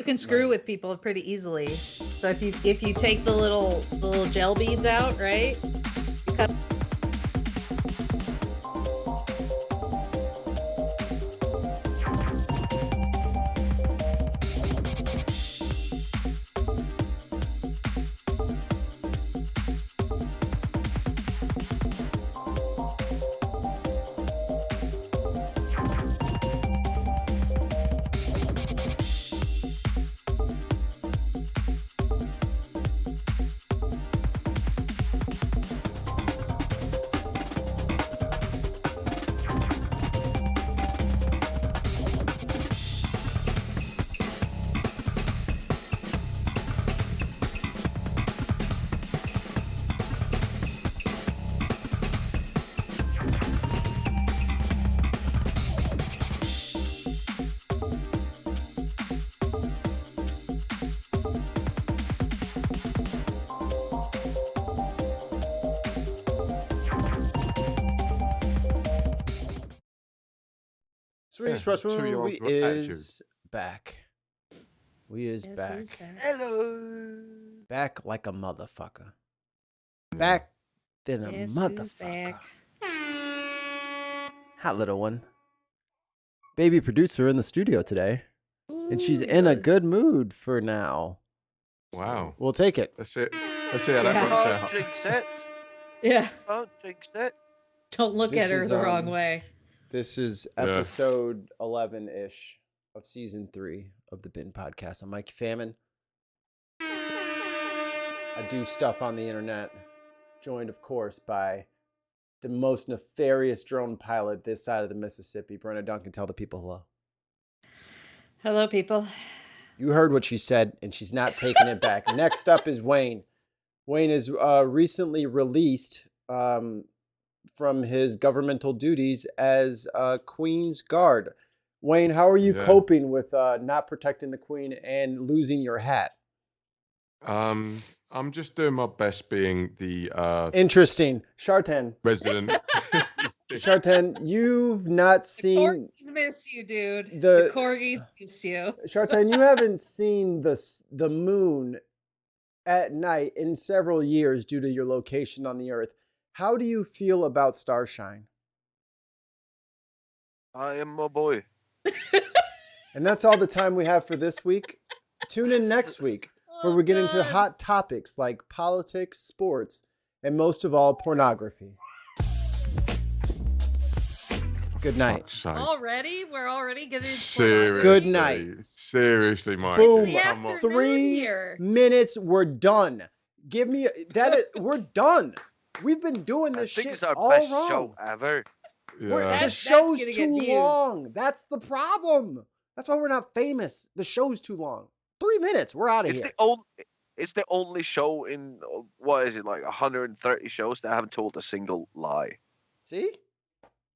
You can screw with people pretty easily. So if you take the little gel beads out, right? You cut Swedish Russian, we is back. We is back. Hello. Back like a motherfucker. Back than a motherfucker. Hot little one. Baby producer in the studio today. And she's in a good mood for now. Wow. We'll take it. Let's see how that works Don't out. jinx it. Yeah. Don't jinx it. Don't look This at her is, the wrong way. This is episode 11-ish of season 3 of the Bin Podcast. I'm Mike Famine. I do stuff on the internet. Joined, of course, by the most nefarious drone pilot this side of the Mississippi. Brenna Duncan, tell the people hello. Hello, people. You heard what she said, and she's not taking it back. Next up is Wayne. Wayne is recently released from his governmental duties as Queen's Guard. Wayne, how are you coping with not protecting the Queen and losing your hat? I'm just doing my best being the Interesting. Shartan. resident. Shartan, you've not The seen... corgis miss you, dude. The- The corgis miss you. Shartan, you haven't seen the moon at night in several years due to your location on the Earth. How do you feel about starshine? I am my boy. And that's all the time we have for this week. Tune in next week where we get into hot topics like politics, sports, and most of all, pornography. Good night. Fuck's sake. Already? We're already getting Seriously. Good night. Seriously, Mike. Boom. It's the Come on. afternoon 3 here. minutes, we're done. Give me we're done. We've been doing I this think shit it's our all best wrong. show ever. The That's show's gonna get too views. long. That's the problem. That's why we're not famous. The show's too long. 3 minutes. We're out of It's here. it's the only show in what is it, like 130 shows that haven't told a single lie. See?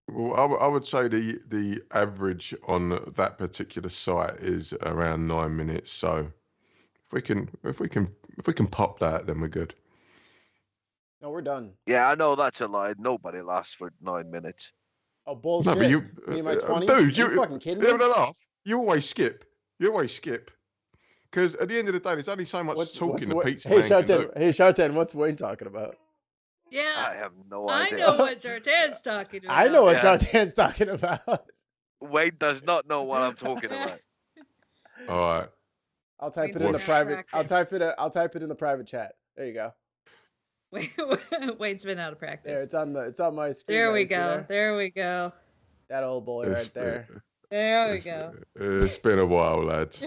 Well, I would say the average on that particular site is around 9 minutes. So if we can pop that, then we're good. No, we're done. Yeah, I know that's a lie. Nobody lasts for 9 minutes. Oh, bullshit. No, but you, Me and my 20s? dude, you fucking kidding you me? having a laugh? You always skip. Because at the end of the day, there's only so much talking the pizza man can do. Hey, Shartan, what's Wayne talking about? I Yeah. have no I idea. know what Jartan's talking about. I know what Yeah. Shartan's talking about. Wayne does not know what I'm talking about. All right. I'll type it Wayne's in the been private. out of practice. I'll type it in the private chat. There you go. Wayne's been out of There, practice. it's on my screen. There we You see go. There we go. That old boy It's right there. There we go. It's been a while, lads.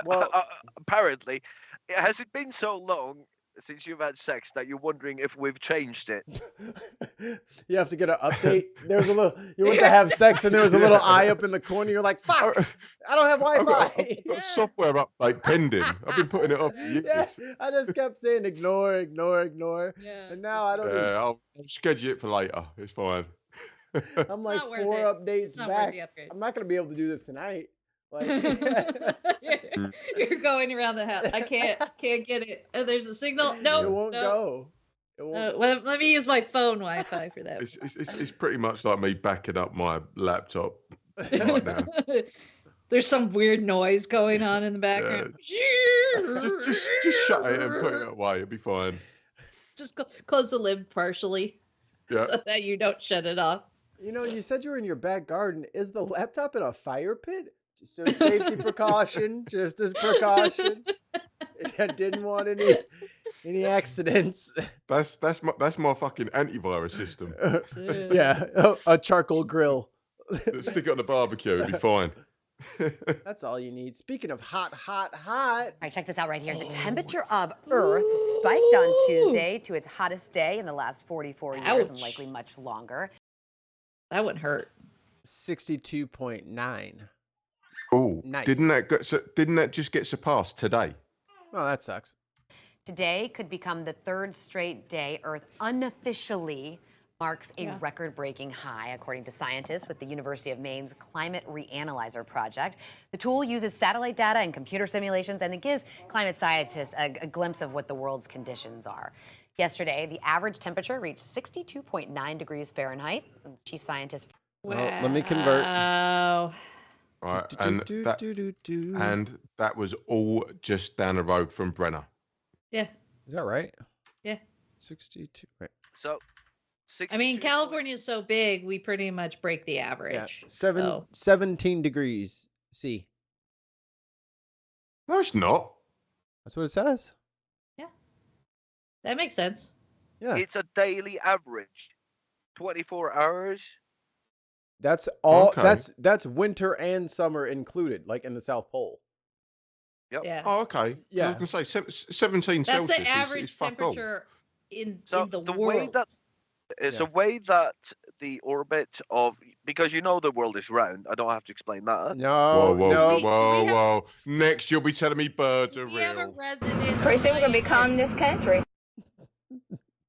Well- Apparently, has it been so long since you've had sex that you're wondering if we've changed it? You have to get an update. There was a little. You went to have sex, and there was a little eye up in the corner. You're like, "Fuck! I don't have I've Wi-Fi." got software update pending. I've been putting it off for years. Yeah, I just kept saying ignore, Yeah, and now I don't. Even, I'll schedule it for later. It's fine. I'm like not worth 4 it. updates It's not worth back. the upgrade. I'm not gonna be able to do this tonight. Like, You're going around the house. I can't get it. There's a signal. No, it won't no. go. It won't. Well, let me use my phone Wi-Fi for that. It's pretty much like me backing up my laptop right now. There's some weird noise going on in the background. Just shut it and put it away. It'll be fine. Just close the lid partially Yeah. so that you don't shut it off. You know, you said you were in your back garden. Is the laptop in a fire pit? Just a safety precaution, just as precaution. I didn't want any accidents. That's my fucking antivirus system. Yeah, a charcoal grill. Stick it on the barbecue. It'll be fine. That's all you need. Speaking of hot. All right, check this out right here. The temperature of Earth spiked on Tuesday to its hottest day in the last 44 years and Ouch. likely much longer. That wouldn't hurt. 62.9. Oh, Nice. didn't that just get surpassed today? Oh, that sucks. Today could become the third straight day Earth unofficially marks a record-breaking high, according to scientists with the University of Maine's Climate Reanalyzer project. The tool uses satellite data and computer simulations, and it gives climate scientists a glimpse of what the world's conditions are. Yesterday, the average temperature reached 62.9 degrees Fahrenheit. Chief scientist. Well, let me convert. Wow. All right, and that was all just down the road from Brenner. Yeah. Is that right? Yeah. 62. Right. So, I mean, 62 California is so big, we pretty much break the Yeah. average. 17 degrees C. No, it's not. That's what it says. That makes sense. Yeah. It's a daily average, 24 hours. That's all. Okay. That's winter and summer included, like in the South Pole. Yep. Yeah. Oh, okay. Yeah. I was gonna say 17 That's Celsius the average is fuck all. temperature in So the way world. that it's Yeah. a way that the orbit of, because you know the world is round. I don't have to explain that. No, Whoa, no. whoa. Next, you'll be telling me birds are We have a real. resident. Pretty soon we're gonna become this country.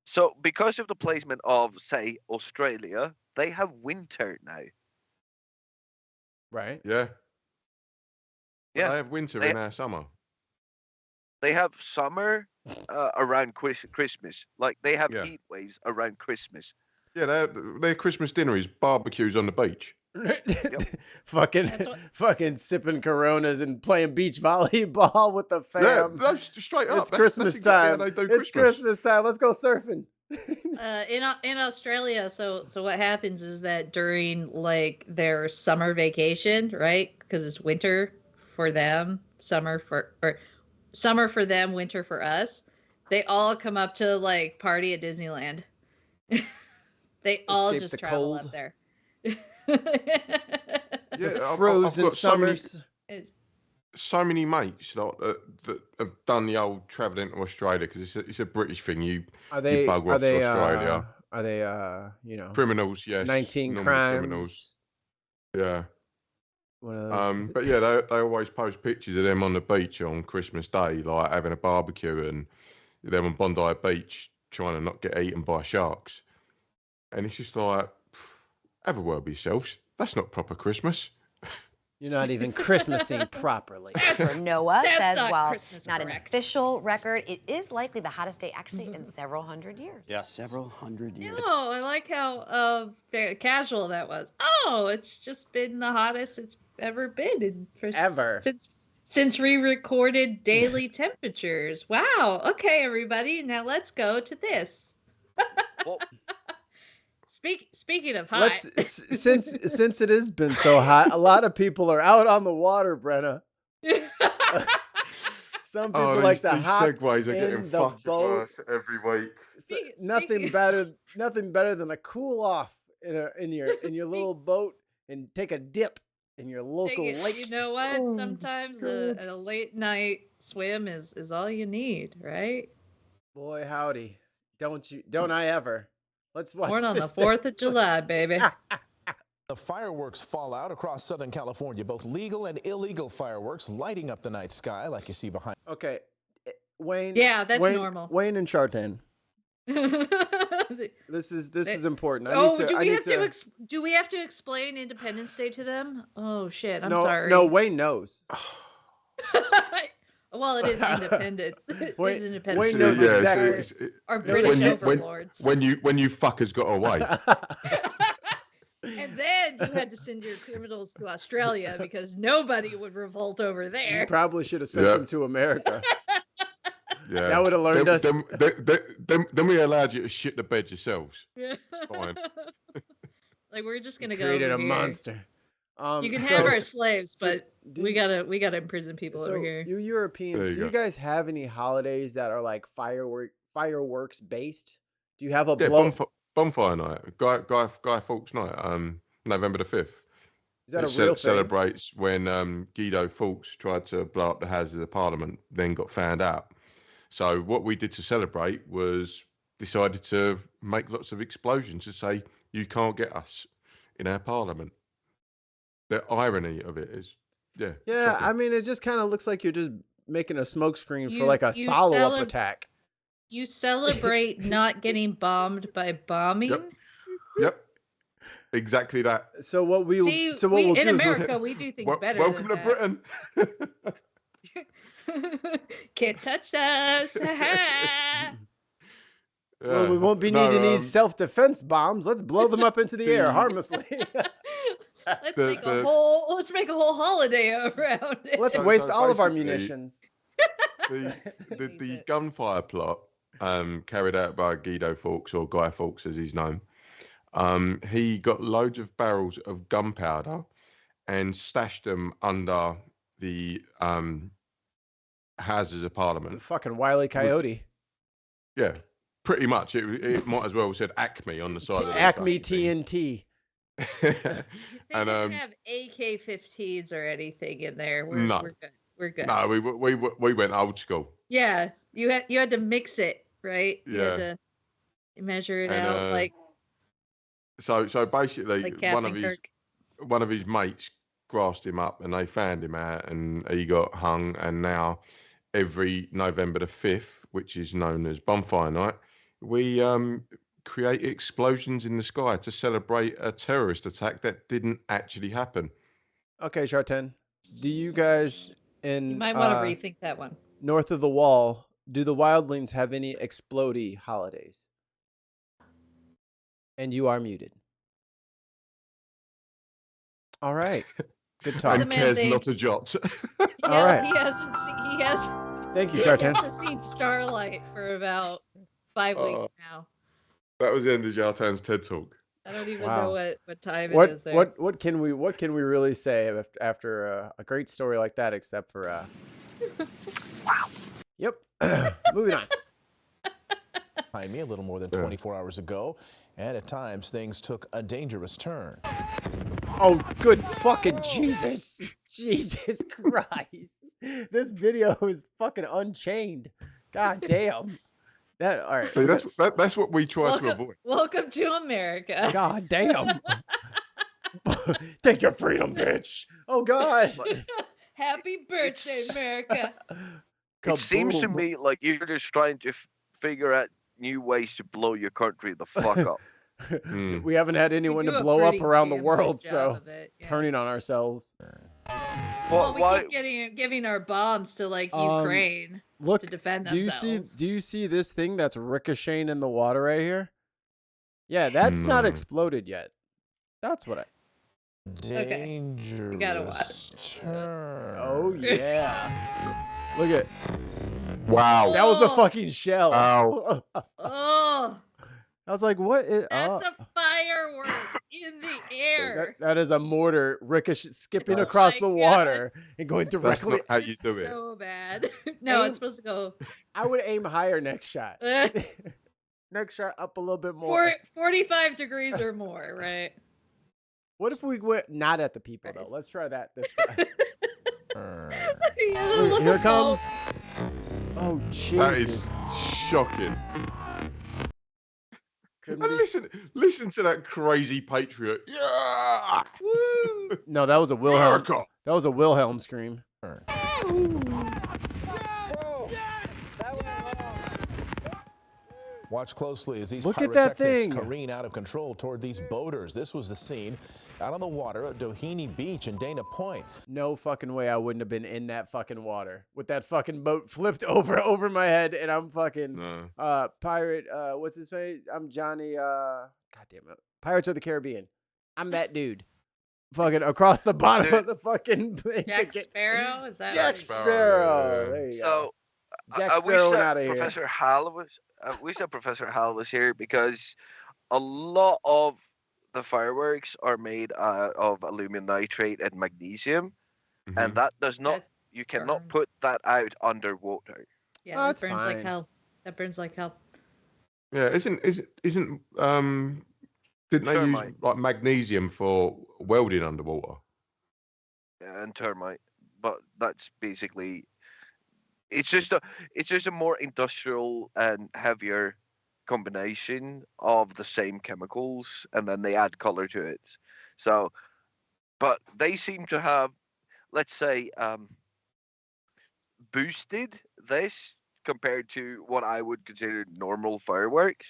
So because of the placement of, say, Australia, they have winter now. Right. Yeah. Yeah. They have winter They- in our summer. They have summer around Christmas. Like they have Yeah. heat waves around Christmas. Yeah, their Christmas dinner is barbecues on the beach. fucking That's what- fucking sipping Coronas and playing beach volleyball with the Yeah, fam. that's straight up. It's That's Christmas exactly time. how they do It's Christmas time. Let's go surfing. In Australia, so what happens is that during like their summer vacation, right? Because it's winter for them, summer for them, winter for us. They all come up to like party at Disneyland. They all Escape just the travel cold. up there. Yeah, I've Frozen got summers. so many mates that have done the old travel into Australia because it's a British thing. You Are they? bugger Are off to they? Australia. Are they? You know, criminals, yes. 19 normal crimes. criminals. Yeah. One of those. But yeah, they always post pictures of them on the beach on Christmas Day, like having a barbecue, and them on Bondi Beach trying to not get eaten by sharks. And it's just like, have a word with yourselves. That's not proper Christmas. You're not even Christmasing properly. For NOAA That's says not while Christmas not an correct. official record, it is likely the hottest day actually in several hundred years. Yes. Several hundred years. No, I like how very casual that was. Oh, it's just been the hottest it's ever been Ever. since we recorded daily temperatures. Wow. Okay, everybody, now let's go to this. Well, Speaking of hot, Since it has been so hot, a lot of people are out on the water, Brenna. Some people like to these hop segues are in getting the fucking boat. worse every week. Nothing better than a cool off in your little boat and take a dip in your local lake. You know what? Sometimes a late night swim is all you need, right? Boy, howdy. Don't I ever. Let's watch Born on the this 4th next of July, baby. The fireworks fallout across Southern California, both legal and illegal fireworks lighting up the night sky like you see behind. Okay. Wayne. Yeah, that's Wayne, normal. Wayne and Chartan. This is important. Do we have to explain Independence Day to them? Oh shit, I'm no, sorry. No, Wayne knows. Well, it is independent. It Wayne- is independent. Wayne knows from exactly. our it's British when you- overlords. When you fuckers got away. And then you had to send your criminals to Australia because nobody would revolt over You there. probably should have sent Yeah. them to America. Yeah. That would have learned us. Then we allowed you to shit the bed yourselves. Fine. Like we're just gonna go Created over a here. monster. You can so- have our slaves, but do- we gotta imprison people so over here. you Europeans, There you do you go. guys have any holidays that are like fireworks based? Do you have a Yeah, blow? bonfire night, Guy Fawkes night, November the 5th. Is that a It real thing? celebrates when Guido Fawkes tried to blow up the Houses of Parliament, then got found out. So what we did to celebrate was decided to make lots of explosions to say you can't get us in our Parliament. The irony of it is, yeah. Yeah, shocking. I mean, it just kind of looks like you're just making a smoke screen for You- like a you follow-up attack. You celebrate not getting bombed by bombing. Yep. Exactly that. So what we See, so what we'll in do is America, we do things better. Welcome to than Britain. that. Can't touch us. well, we Yeah. won't be No, needing these self-defense bombs. Let's blow them up into the air the- harmlessly. Let's The- make the- a whole holiday around it. Let's So- waste so all of our basically- munitions. The gunfire plot carried out by Guido Fawkes, or Guy Fawkes as he's known, he got loads of barrels of gunpowder and stashed them under the Houses of The Parliament. fucking Wile E. Coyote. Yeah, pretty much. It might as well have said Acme on the side of the Acme fucking TNT. They and didn't have AK-15s or anything in there. No. We're good. We're good. no, we went old school. Yeah, you had to mix it, right? You had Yeah. to measure it And, out like So basically, like one Captain of his Kirk. one of his mates grassed him up and they found him out and he got hung. And now every November the 5th, which is known as Bonfire Night, we create explosions in the sky to celebrate a terrorist attack that didn't actually happen. Okay, Sharten. Do you guys in You might want to rethink that one. north of the wall, do the wildlings have any explodey holidays? And you are muted. All right. Good talk. The And man cares thinks- not a jot. All right. He hasn't seen. He has. Thank you, He Sharten. hasn't seen Starlight for about 5 weeks now. That was the end of Jartan's TED Talk. I don't even Wow. know what time it is there. What can we really say after a great story like that, except for wow. Yep. Moving on. Behind me a little more than Yeah. 24 hours ago, and at times things took a dangerous turn. Oh, good fucking Jesus. Jesus Christ. This video is fucking unchained. God damn. That all right. See, that's what we try to avoid. Welcome to America. God damn. Take your freedom, bitch. Oh God. Happy birthday, America. It seems to Kaboom. me like you're just trying to figure out new ways to blow your country the fuck up. Mm. We haven't had We anyone do to a blow up pretty around the damn good world, job so of it, yeah. turning on ourselves. Well, we why? keep giving our bombs to like Um, Ukraine Look, to defend do you themselves. see this thing that's ricocheting in the water right here? Yeah, that's not No. exploded yet. That's what I. Dangerous gotta watch. turn. Oh yeah. Look at Wow. that was a Oh. fucking shell. Ow. Oh, I was like, what is? that's a firework in the air. that is a mortar ricochet skipping Oh across my the God. water and going That's directly. not how you It's do it. so bad. No, Aim- it's supposed to go I would aim higher next shot. Next shot up a little bit more. 45 degrees or more, right? What if we went not at the people though? Christ. Let's try that this time. Yeah, Look, look here at it comes. those. Oh That is Jesus! shocking. Couldn't And be- listen to that crazy patriot. Yeah, Woo. No, that was a Wilhelm. America. That was a Wilhelm scream. Watch closely as these Look at that pyrotechnics thing. careen out of control toward these boaters. This was the scene out on the water at Doheny Beach in Dana Point. No fucking way I wouldn't have been in that fucking water with that fucking boat flipped over my head and I'm fucking No. pirate what's his name? I'm Johnny God damn it. Pirates of the Caribbean. I'm that dude. Fucking across the bottom Dude. of the fucking thing. to Jack get- Sparrow? Is that Jack right? Sparrow. Yeah. There you go. So Jack I wish Sparrow went that out of here. Professor Hal was. I wish that Professor Hal was here because a lot of the fireworks are made of aluminum nitrate and magnesium, and Mhm. that does not. That's You cannot burned. put that out underwater. Yeah, Oh, that it's burns like fine. hell. That burns like hell. Yeah, isn't didn't they use Termite. like magnesium for welding underwater? And termite, but that's basically it's just a more industrial and heavier combination of the same chemicals, and then they add color to it. So, but they seem to have, let's say, boosted this compared to what I would consider normal fireworks.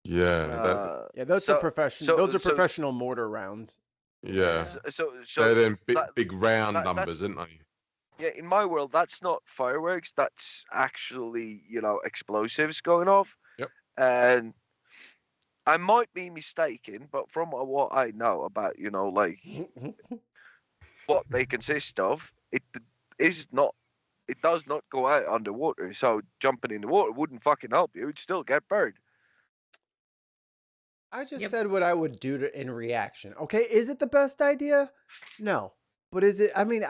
Yeah, Yeah, those so- are professional. so- Those are so- professional mortar rounds. yeah. So They're them that- big round that- numbers, aren't they? yeah, in my world, that's not fireworks. That's actually, explosives going off. Yep. And I might be mistaken, but from what I know about, like what they consist of, it does not go out underwater. So jumping in the water wouldn't fucking help you. You'd still get burned. I just Yep. said what I would do in reaction. Okay, is it the best idea? No, but is it? I mean,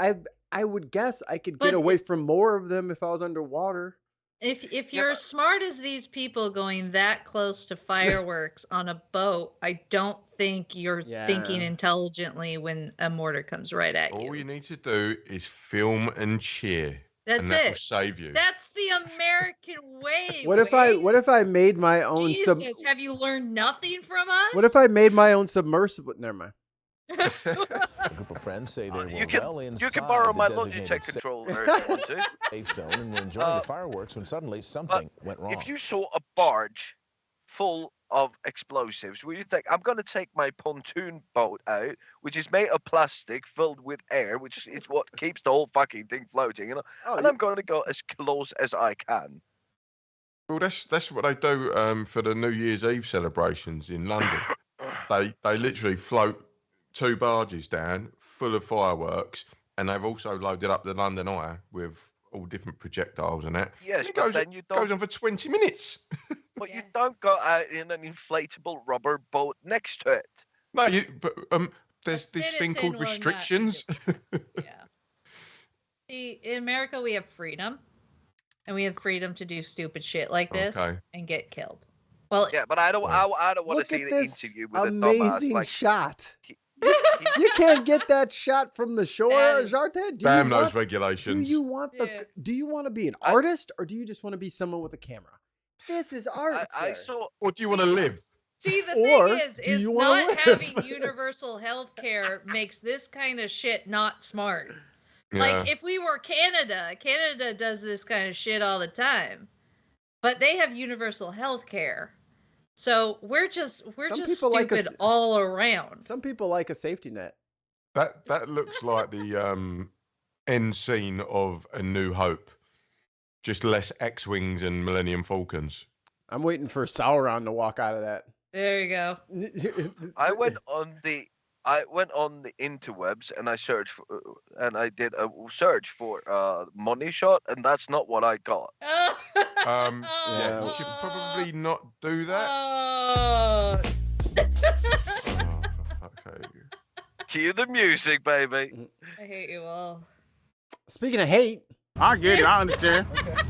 I would guess I could get But away from more of them if I was underwater. If Yeah, you're but- as smart as these people going that close to fireworks on a boat, I don't think you're thinking Yeah. intelligently when a mortar comes right at All you. you need to do is film and cheer, That's and that will it. save you. That's the American way. What if I? Wade. What if I made my own Jesus, have you learned nothing from us? What if I made my own submersible? Never mind. A group of friends say they were You can well inside you can borrow the my designated Logitech controller if you want to. safe zone and were enjoying the fireworks when suddenly something went wrong. If you saw a barge full of explosives, would you think I'm going to take my pontoon boat out, which is made of plastic filled with air, which is what keeps the whole fucking thing floating, Oh, and I'm going to go as close as I can. Well, that's what they do for the New Year's Eve celebrations in London. They literally float 2 barges down full of fireworks, and they've also loaded up the London Eye with all different projectiles and that. Yes, And it but goes, then you goes don't. on for 20 minutes. But Yeah. you don't go out in an inflatable rubber boat next to it. No, but there's this thing citizen called will not be restrictions. Yeah. See, in America, we have freedom, and we have freedom to do stupid shit like this Okay. and get killed. Well, Yeah, but I don't. I don't want to Look see at the this interview with a dumbass amazing like. shot. he- You can't get that shot from the shore, That is- Jarte. Damn those regulations. Do you want the? Yeah. Do you want to be an I- artist or do you just want to be someone with a camera? This is art. I sir. saw. Or do you want to live? see, the Or thing is do you wanna not live? having universal health care makes this kind of shit not smart. Yeah. Like, if we were Canada does this kind of shit all the time, but they have universal health care. So we're just Some people like stupid us- all around. Some people like a safety net. That looks like the end scene of A New Hope. Just less X-wings and Millennium Falcons. I'm waiting for Sauron to walk out of that. There you go. I went on the interwebs and I searched for, and I did a search for money shot, and that's not what I got. Yeah, Yeah. you should probably not do that. Oh. Oh, for fuck's sake. Cue the music, baby. I hate you all. Speaking of hate, I get it, I understand.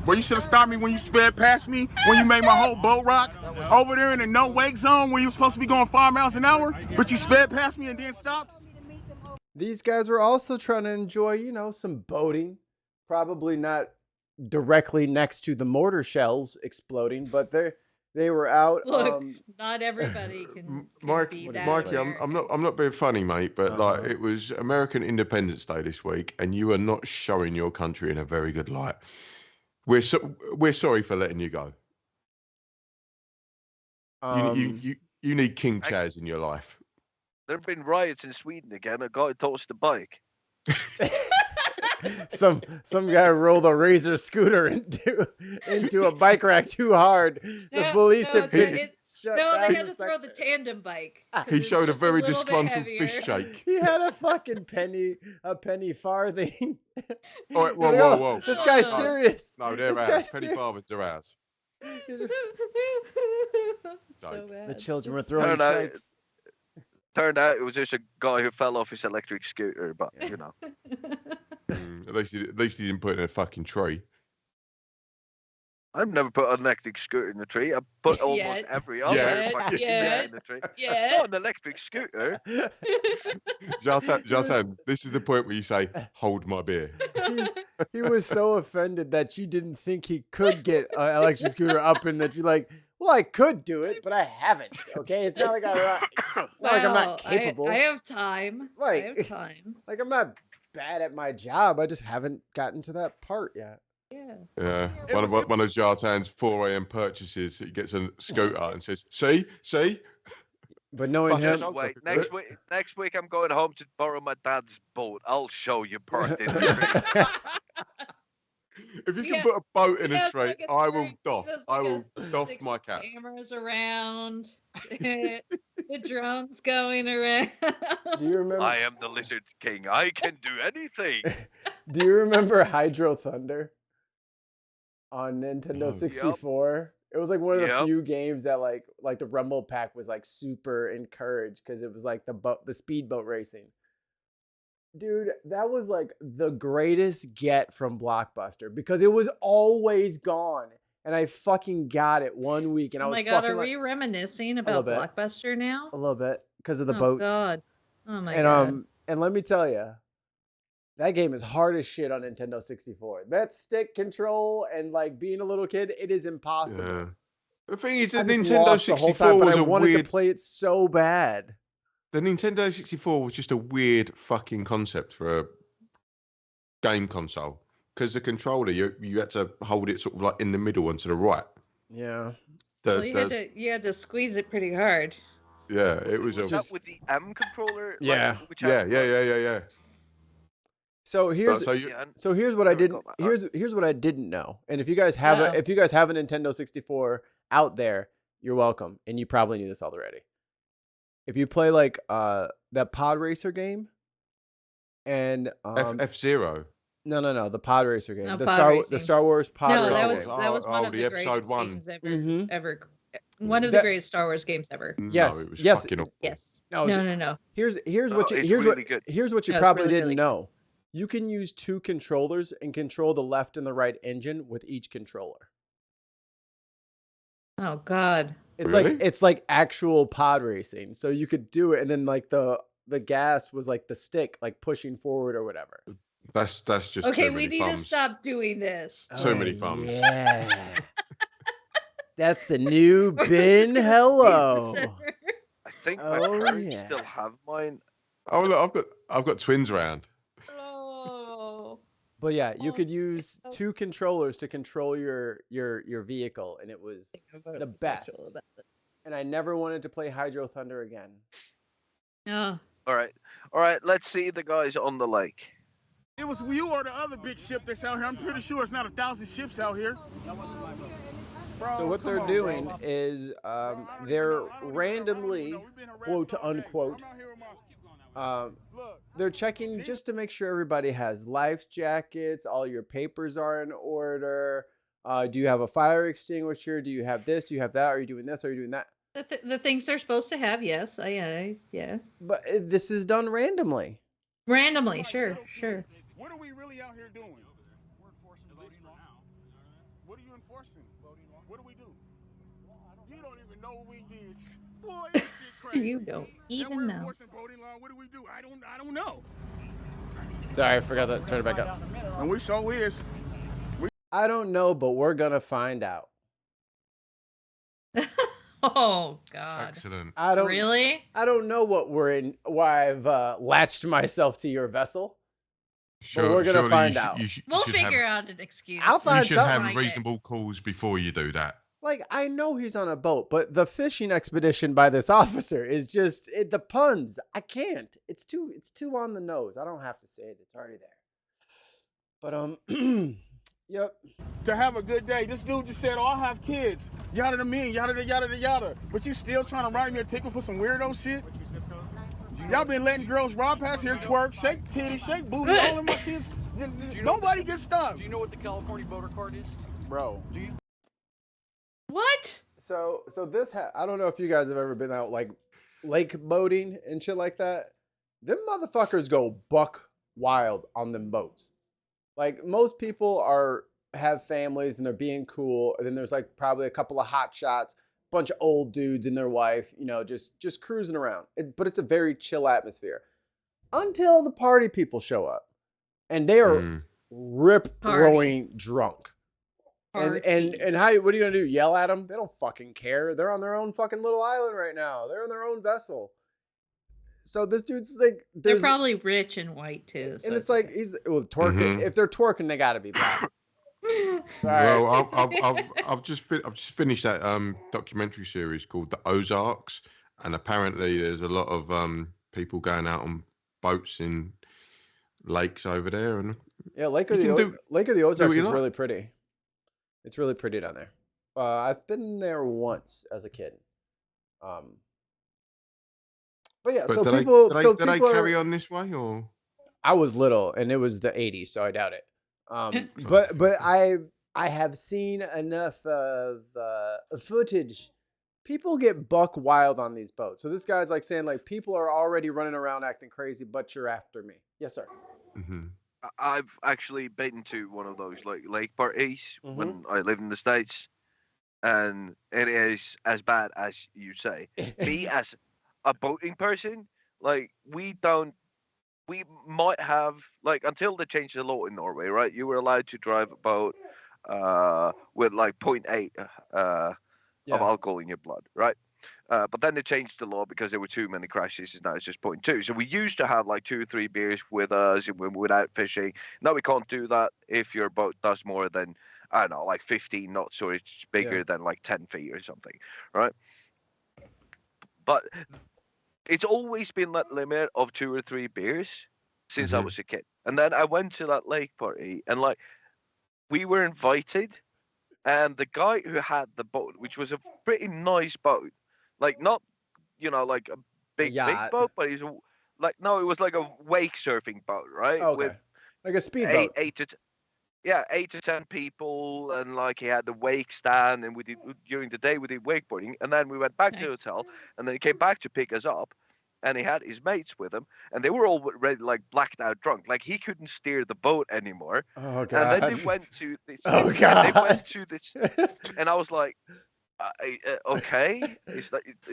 Well, you should have stopped me when you sped past me, when you made my whole boat rock. Over there in the no wake zone where you were supposed to be going 5 miles an hour, but you sped past me and then stopped. these guys were also trying to enjoy, some boating. Probably not directly next to the mortar shells exploding, but they were out. Look, not everybody can Mike, be what that. is Mikey, this? I'm not being funny, mate, but like Uh-huh. it was American Independence Day this week, and you are not showing your country in a very good light. We're sorry for letting you go. You need King Chaz in your life. There have been riots in Sweden again. A guy tossed a bike. some guy rolled a Razor scooter into a bike rack too hard. The police no, have it's- been it's- shut no, down they had the to throw the sector. tandem bike. 'cause He it's showed a just very little bit disgruntled fish heavier. shake. He had a fucking penny farthing. All right, whoa, Like, whoa, oh, whoa. This guy's No. serious. No, they're This ours. guy's Penny serious. farthings are ours. So Don't. bad. The children were It's- throwing Turn out- strikes. Turned out it was just a guy who fell off his electric scooter, but you know. At least he didn't put it in a fucking tree. I've never put an electric scooter in a tree. I put almost Yet. every other Yet. fucking Yet. in a tree. Yeah. Not an electric scooter. Jartan, this is the point where you say, hold my beer. He was so offended that you didn't think he could get an electric scooter up and that you're like, well, I could do it, but I haven't. Okay, it's not like I'm not capable. I have time. I have Like- time. Like I'm not bad at my job. I just haven't gotten to that part yet. Yeah. Yeah, one of Jartan's 4 a.m. purchases, he gets a scooter and says, see? But knowing Fuck, him, Just wait. Next week I'm going home to borrow my dad's boat. I'll show you parked in the tree. If you He can has- put a boat in he a has tree, like a I will string- doff. he has I like will doff 6 my cap. cameras around. The drone's going around. do you remember? I am the Lizard King. I can do anything. Do you remember Hydro Thunder on Nintendo No. 64? It was like one of the Yep. few games that like the Rumble Pack was like super encouraged because it was like the speedboat racing. Dude, that was like the greatest get from Blockbuster because it was always gone. And I fucking got it one week and I Oh was my god, fucking are like, we reminiscing little about bit. Blockbuster now? a little bit because of the Oh boats. god. Oh my and god. and let me tell you, that game is hard as shit on Nintendo 64. That stick control and like being a little kid, it is impossible. Yeah. The thing is, the I just Nintendo lost the whole 64 time, but was I a wanted weird. to play it so bad. The Nintendo 64 was just a weird fucking concept for a game console because the controller, you had to hold it sort of like in the middle and to the right. Yeah. Well, you had to squeeze it pretty hard. Yeah, it was a. Was that with the M controller? Yeah. Which Yeah. So here's So you, Yeah, and so here's what I never didn't got that. here's what I didn't know. And if you guys have Oh. a Nintendo 64 out there, you're welcome. And you probably knew this already. If you play like that Pod Racer game and F-Zero. no, the Pod Racer game. No, the Pod the Racing. Star Wars Pod No, Racer that game. was one Oh, of the the episode greatest 1. games ever. Mhm. Ever. One of the That- greatest Star Wars games ever. Yes, No, it was yes, fucking awful. Yes. No, No. Here's Oh, what you it's here's really what good. here's what you No, it's probably really, didn't really good. know. You can use 2 controllers and control the left and the right engine with each controller. Oh god. It's Really? like it's like actual pod racing. So you could do it and then like the gas was like the stick like pushing forward or whatever. That's just Okay, too we many need to thumbs. stop doing this. So many thumbs. Yeah. That's the new We're bin. just gonna Hello. speed this. I think my Oh, parents yeah. still have mine. Oh look, I've got twins round. Oh. But yeah, you Oh, could use no. 2 controllers to control your vehicle and it was the best. And I never wanted to play Hydro Thunder again. Oh. All right. Let's see the guys on the lake. It was you or the other big ship that's out here. I'm pretty sure it's not 1,000 ships out here. So what they're doing is they're randomly, quote unquote, they're checking just to make sure everybody has life jackets, all your papers are in order. Do you have a fire extinguisher? Do you have this? Do you have that? Are you doing this? Are you doing that? The things they're supposed to have, yes. Yeah. But this is done randomly. Randomly, sure. What are we really out here doing? We're enforcing voting law. What are you enforcing? Voting law. What do we do? You don't even know what we did. Boy, this shit crazy. You don't even we're know. enforcing voting law. What do we do? I don't know. Sorry, I forgot to turn it back up. And we sure is. I don't know, but we're gonna find out. Oh god. Excellent. I don't Really? I don't know what we're in. Why I've latched myself to your vessel. Sure, we're gonna surely find you should- out. you should- you We'll should figure have, out an excuse. I'll You find should something. have reasonable calls before you do that. Like I know he's on a boat, but the fishing expedition by this officer is just the puns. I can't. It's too on the nose. I don't have to say it. It's already there. But yep. To have a good day. This dude just said, "Oh, I have kids." Yada to me, yada yada yada. But you still trying to write me a ticket for some weirdo shit? Y'all been letting girls ride past here, twerk, shake titties, shake booty, all of my kids. Nobody gets stopped. Do you know what the California voter card is? Bro. Do you? What? So this I don't know if you guys have ever been out like lake boating and shit like that. Them motherfuckers go buck wild on them boats. Like most people have families and they're being cool, and then there's like probably a couple of hot shots, bunch of old dudes and their wife, just cruising around. But it's a very chill atmosphere until the party people show up, and they are rip roaring drunk. And how? What are you gonna do? Yell at them? They don't fucking care. They're on their own fucking little island right now. They're in their own vessel. So this dude's like, they're probably rich and white too. And it's like he's twerking. If they're twerking, they got to be black. Sorry. Well, I've just finished that documentary series called The Ozarks, and apparently there's a lot of people going out on boats in lakes over there, and yeah, Lake of the Ozarks is really pretty. It's really pretty down there. I've been there once as a kid. But yeah, so people did they carry on this way, or I was little and it was the 80s, so I doubt it. But I have seen enough of footage. People get buck wild on these boats. So this guy's like saying like people are already running around acting crazy, but you're after me. Yes, sir. Mm-hmm. I've actually been to one of those like lake parties when I lived in the States, and it is as bad as you say. Me as a boating person, like we might have like until they changed the law in Norway, right? You were allowed to drive a boat with like 0.8 of alcohol in your blood, right? But then they changed the law because there were too many crashes, and now it's just 0.2. So we used to have like 2 or 3 beers with us and when we were out fishing. Now we can't do that if your boat does more than, I don't know, like 15 knots, or it's bigger than like 10 feet or something, right? But it's always been that limit of 2 or 3 beers since I was a kid. And then I went to that lake party, and like we were invited, and the guy who had the boat, which was a pretty nice boat, like not, like a big boat, but he's like, no, it was like a wake surfing boat, right? Okay. With like a speedboat. 8 to 10 people, and like he had the wake stand, and we did during the day we did wakeboarding, and then we went back to the hotel, and then he came back to pick us up, and he had his mates with him, and they were already like blacked out drunk, like he couldn't steer the boat anymore. Oh god! And then they went to this. Oh god! They went to this, and I was like, okay, is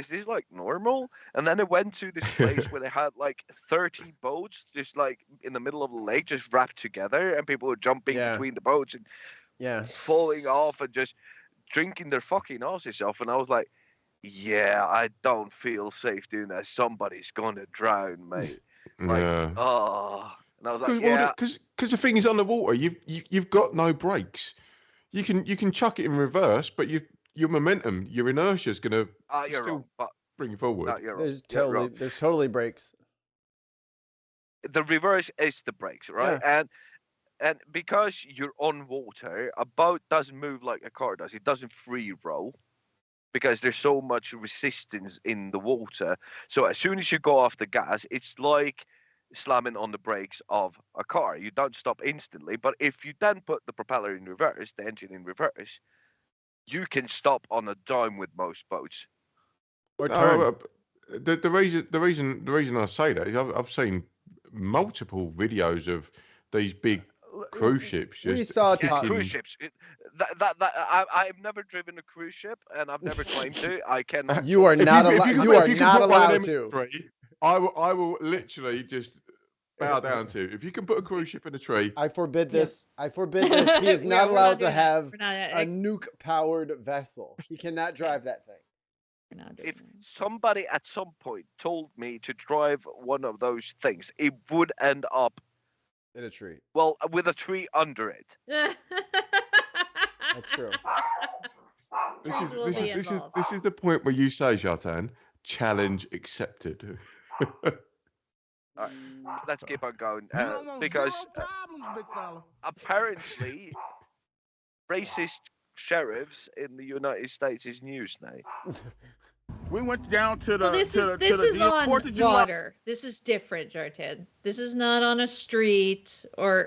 this like normal? And then they went to this place where they had like 30 boats just like in the middle of the lake, just wrapped together, and people were jumping between the boats and falling off and just drinking their fucking asses off. And I was like, yeah, I don't feel safe doing that. Somebody's gonna drown, mate. Like, and I was like, yeah, because the thing is, on the water, you've got no brakes. You can chuck it in reverse, but your momentum, your inertia is gonna still bring you forward. No, there's totally brakes. The reverse is the brakes, right? Yeah. And because you're on water, a boat doesn't move like a car does. It doesn't free roll because there's so much resistance in the water. So as soon as you go off the gas, it's like slamming on the brakes of a car. You don't stop instantly, but if you then put the propeller in reverse, the engine in reverse, you can stop on a dime with most boats. Or turn. The reason I say that is I've seen multiple videos of these big cruise ships. Cruise ships. I've never driven a cruise ship, and I've never claimed to. I cannot. You are not allowed. You are not allowed to. I will literally just bow down to. If you can put a cruise ship in a tree, I forbid this. I forbid this. He is not allowed to have a nuke-powered vessel. He cannot drive that thing. If somebody at some point told me to drive one of those things, it would end up in a tree. Well, with a tree under it. That's true. This is the point where you say, Zlatan, challenge accepted. All right, let's keep on going You don't want because zero problems, big fella. apparently racist sheriffs in the United States is news now. We went down to the Well, this is on 4th of July. water. This is different, Jarted. This is not on a street or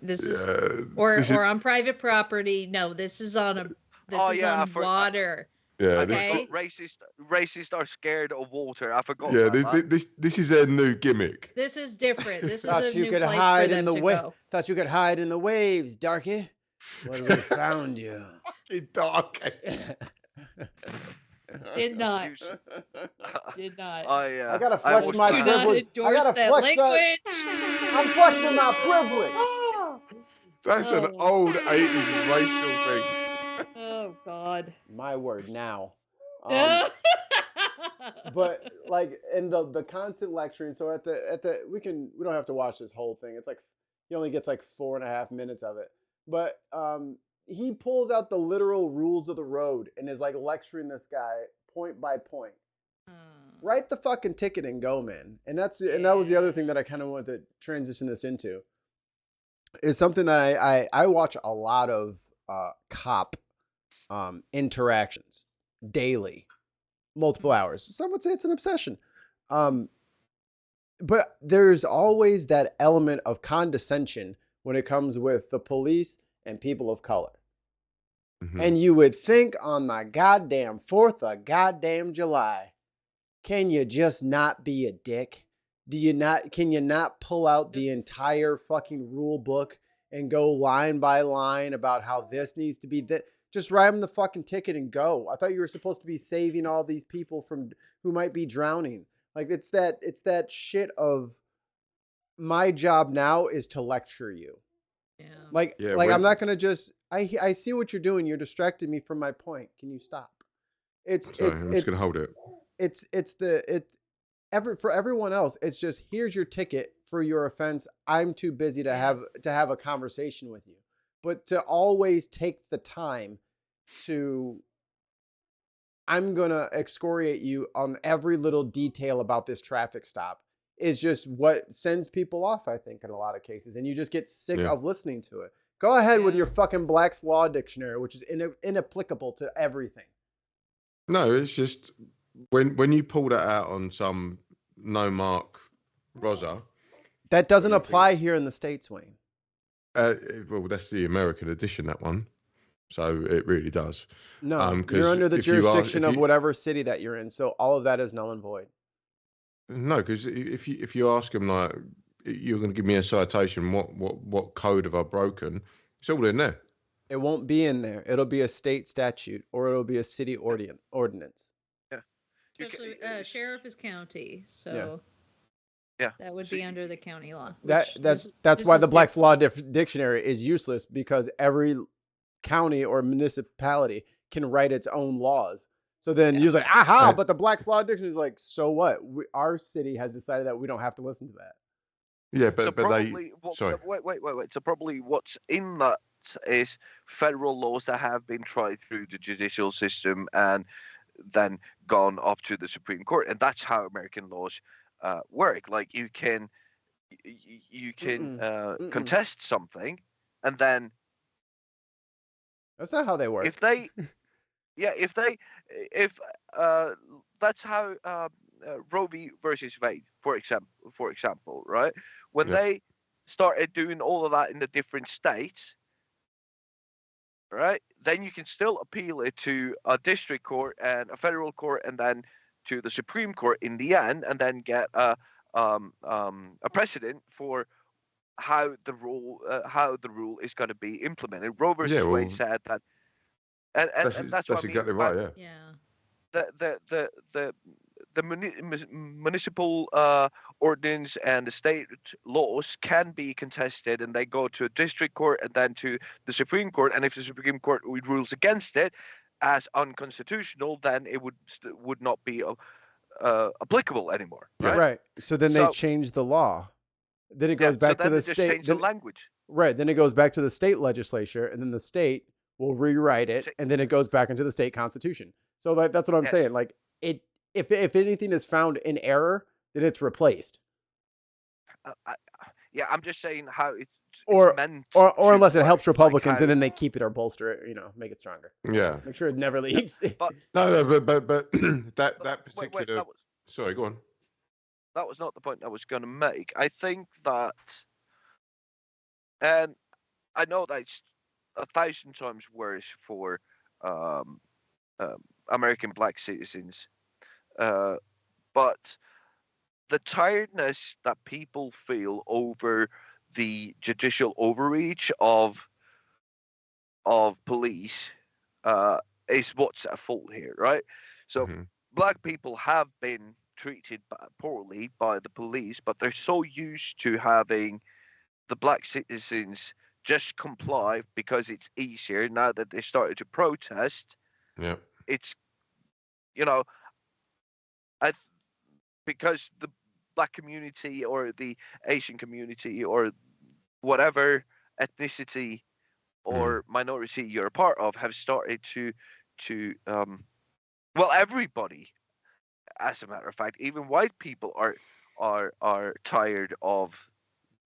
this is or on private property. No, this is on a on water. Yeah, Okay. Racists are scared of water. I forgot. yeah. about that. This is their new gimmick. This is different. This is Thought a you new could place hide for in them the to wa- go. Thought you could hide in the waves, Darky. Well, we found you. Fucking dark. Did not. You Did not. I gotta I flex watched my Do that. not privilege. I endorse gotta that flex language. I'm flexing my privilege. That's an Oh. old 80s racial thing. Oh God. My word now. Oh. But like in the constant lecturing, so at the we don't have to watch this whole thing. It's like he only gets like 4.5 minutes of it. But he pulls out the literal rules of the road and is like lecturing this guy point by point. Write the fucking ticket and go, man. And that was the other thing that I kind of wanted to transition this into. Is something that I watch a lot of cop interactions daily, multiple hours. Some would say it's an obsession. But there's always that element of condescension when it comes with the police and people of color. Mhm. And you would think on the goddamn 4th of goddamn July, can you just not be a dick? Can you not pull out the entire fucking rule book and go line by line about how this needs to be that? Just write them the fucking ticket and go. I thought you were supposed to be saving all these people who might be drowning. Like it's that shit of my job now is to lecture you. Yeah. Like I'm not gonna just I see what you're doing. You're distracting me from my point. Can you stop? Sorry, I'm just gonna hold it. For everyone else, it's just here's your ticket for your offense. I'm too busy to have a conversation with you. But to always take the time to I'm gonna excoriate you on every little detail about this traffic stop is just what sends people off, I think, in a lot of cases. And you just get sick of listening to it. Go ahead with your fucking Black's Law Dictionary, which is inapplicable to everything. No, it's just when you pull that out on some no mark Rosa. That doesn't apply here in the States, Wayne. Well, that's the American edition, that one. So it really does. No, you're under the jurisdiction of whatever city that you're in. So all of that is null and void. No, because if you ask them like you're going to give me a citation, what code have I broken? It's all in there. It won't be in there. It'll be a state statute or it'll be a city ordinance. Yeah. Especially sheriff is county, so that would be under the county law. That's why the Black's Law Dictionary is useless, because every county or municipality can write its own laws. So then you're like, aha, but the Black's Law Dictionary is like, so what? Our city has decided that we don't have to listen to that. Yeah, but sorry. Wait. So probably what's in that is federal laws that have been tried through the judicial system and then gone up to the Supreme Court, and that's how American laws work. Like you can contest something, and then that's not how they work. If that's how Roe v. versus Wade, for example, right? When they started doing all of that in the different states, right? Then you can still appeal it to a district court and a federal court, and then to the Supreme Court in the end, and then get a precedent for how the rule is going to be implemented. Roe versus Wade said that, and that's exactly right. The municipal ordinance and the state laws can be contested, and they go to a district court and then to the Supreme Court. And if the Supreme Court rules against it as unconstitutional, then it would not be applicable anymore. Right. Right. So then they change the law. Then it goes back to the state. Change the language. Right. Then it goes back to the state legislature, and then the state will rewrite it, and then it goes back into the state constitution. So that's what I'm saying. Like if anything is found in error, then it's replaced. yeah, I'm just saying how it's Or meant or to unless it work, helps like Republicans, how, and then they keep it or bolster it, make it stronger. Yeah. Make sure it never leaves. but No, but that wait, particular. Sorry, go on. that was not the point I was going to make. I think that, and I know that it's 1,000 times worse for um, American black citizens, but the tiredness that people feel over the judicial overreach of police is what's at fault here, right? So Mhm. black people have been treated poorly by the police, but they're so used to having the black citizens just comply because it's easier. Now that they started to protest, Yeah. it's, you know, I because the black community or the Asian community or whatever ethnicity or minority you're a part of have started to well, everybody, as a matter of fact, even white people are tired of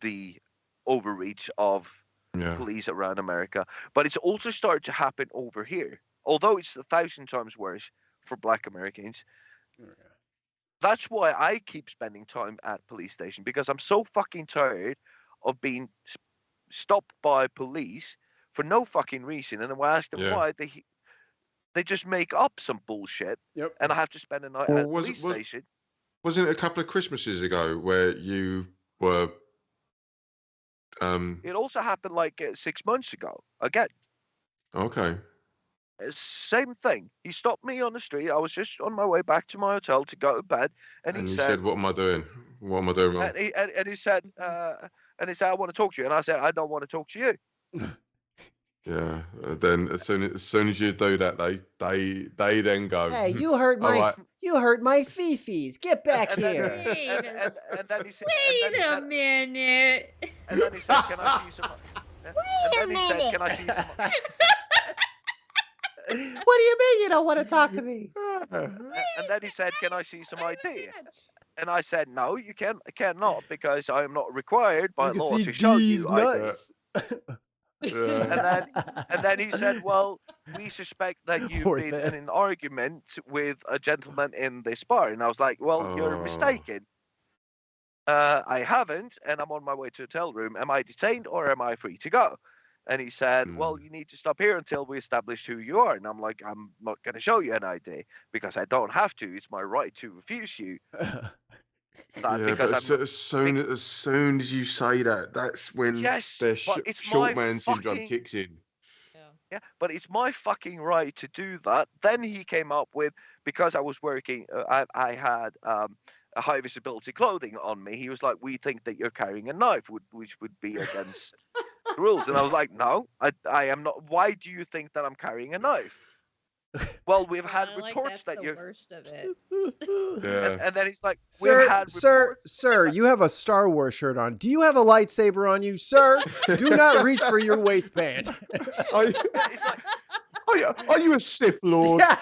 the overreach of Yeah. police around America. But it's also started to happen over here, although it's 1,000 times worse for black Americans. That's why I keep spending time at police station, because I'm so fucking tired of being stopped by police for no fucking reason. And when I ask them Yeah. why, they just make up some bullshit, Yep. and I have to spend a night Well, at a police station. Wasn't it a couple of Christmases ago where you were? It also happened like 6 months ago. Again, Okay. same thing. He stopped me on the street. I was just on my way back to my hotel to go to bed, and And he you said, said, "What am I doing? What am I doing wrong?" and he said, I want to talk to you, and I said, I don't want to talk to you. Yeah. Then as soon as you do that, they then go. Hey, you hurt my Alright. you hurt my fifis. Get back And then, here. and then he said, Wait a minute. and then he said, can I see some? Wait a minute. Can I see some? What do you mean you don't want to talk to me? And then he said, can I see some ID? And I said, no, you cannot, because I am not required by You can law see to show D's you ID. nuts. Yeah. And then he said, well, we suspect that you've Poor been thing. in an argument with a gentleman in this bar. And I was like, well, you're Oh. mistaken. I haven't, and I'm on my way to a hotel room. Am I detained or am I free to go? And he said, well, you need to stop here until we establish who you are. And I'm like, I'm not going to show you an ID because I don't have to. It's my right to refuse you. Yeah, because but I'm as soon as you say that, that's when Yes, their but it's short my man syndrome fucking- kicks in. Yeah, but it's my fucking right to do that. Then he came up with, because I was working, I had a high visibility clothing on me. He was like, we think that you're carrying a knife, which would be against the rules. And I was like, no, I am not. Why do you think that I'm carrying a knife? Well, we've had reports that's that the you're. worst of it. Yeah. And then he's like, we've had Sir, you have a Star Wars shirt on. Do you have a lightsaber on you, sir? Do not reach for your waistband. Are you a Sith Lord? Yeah.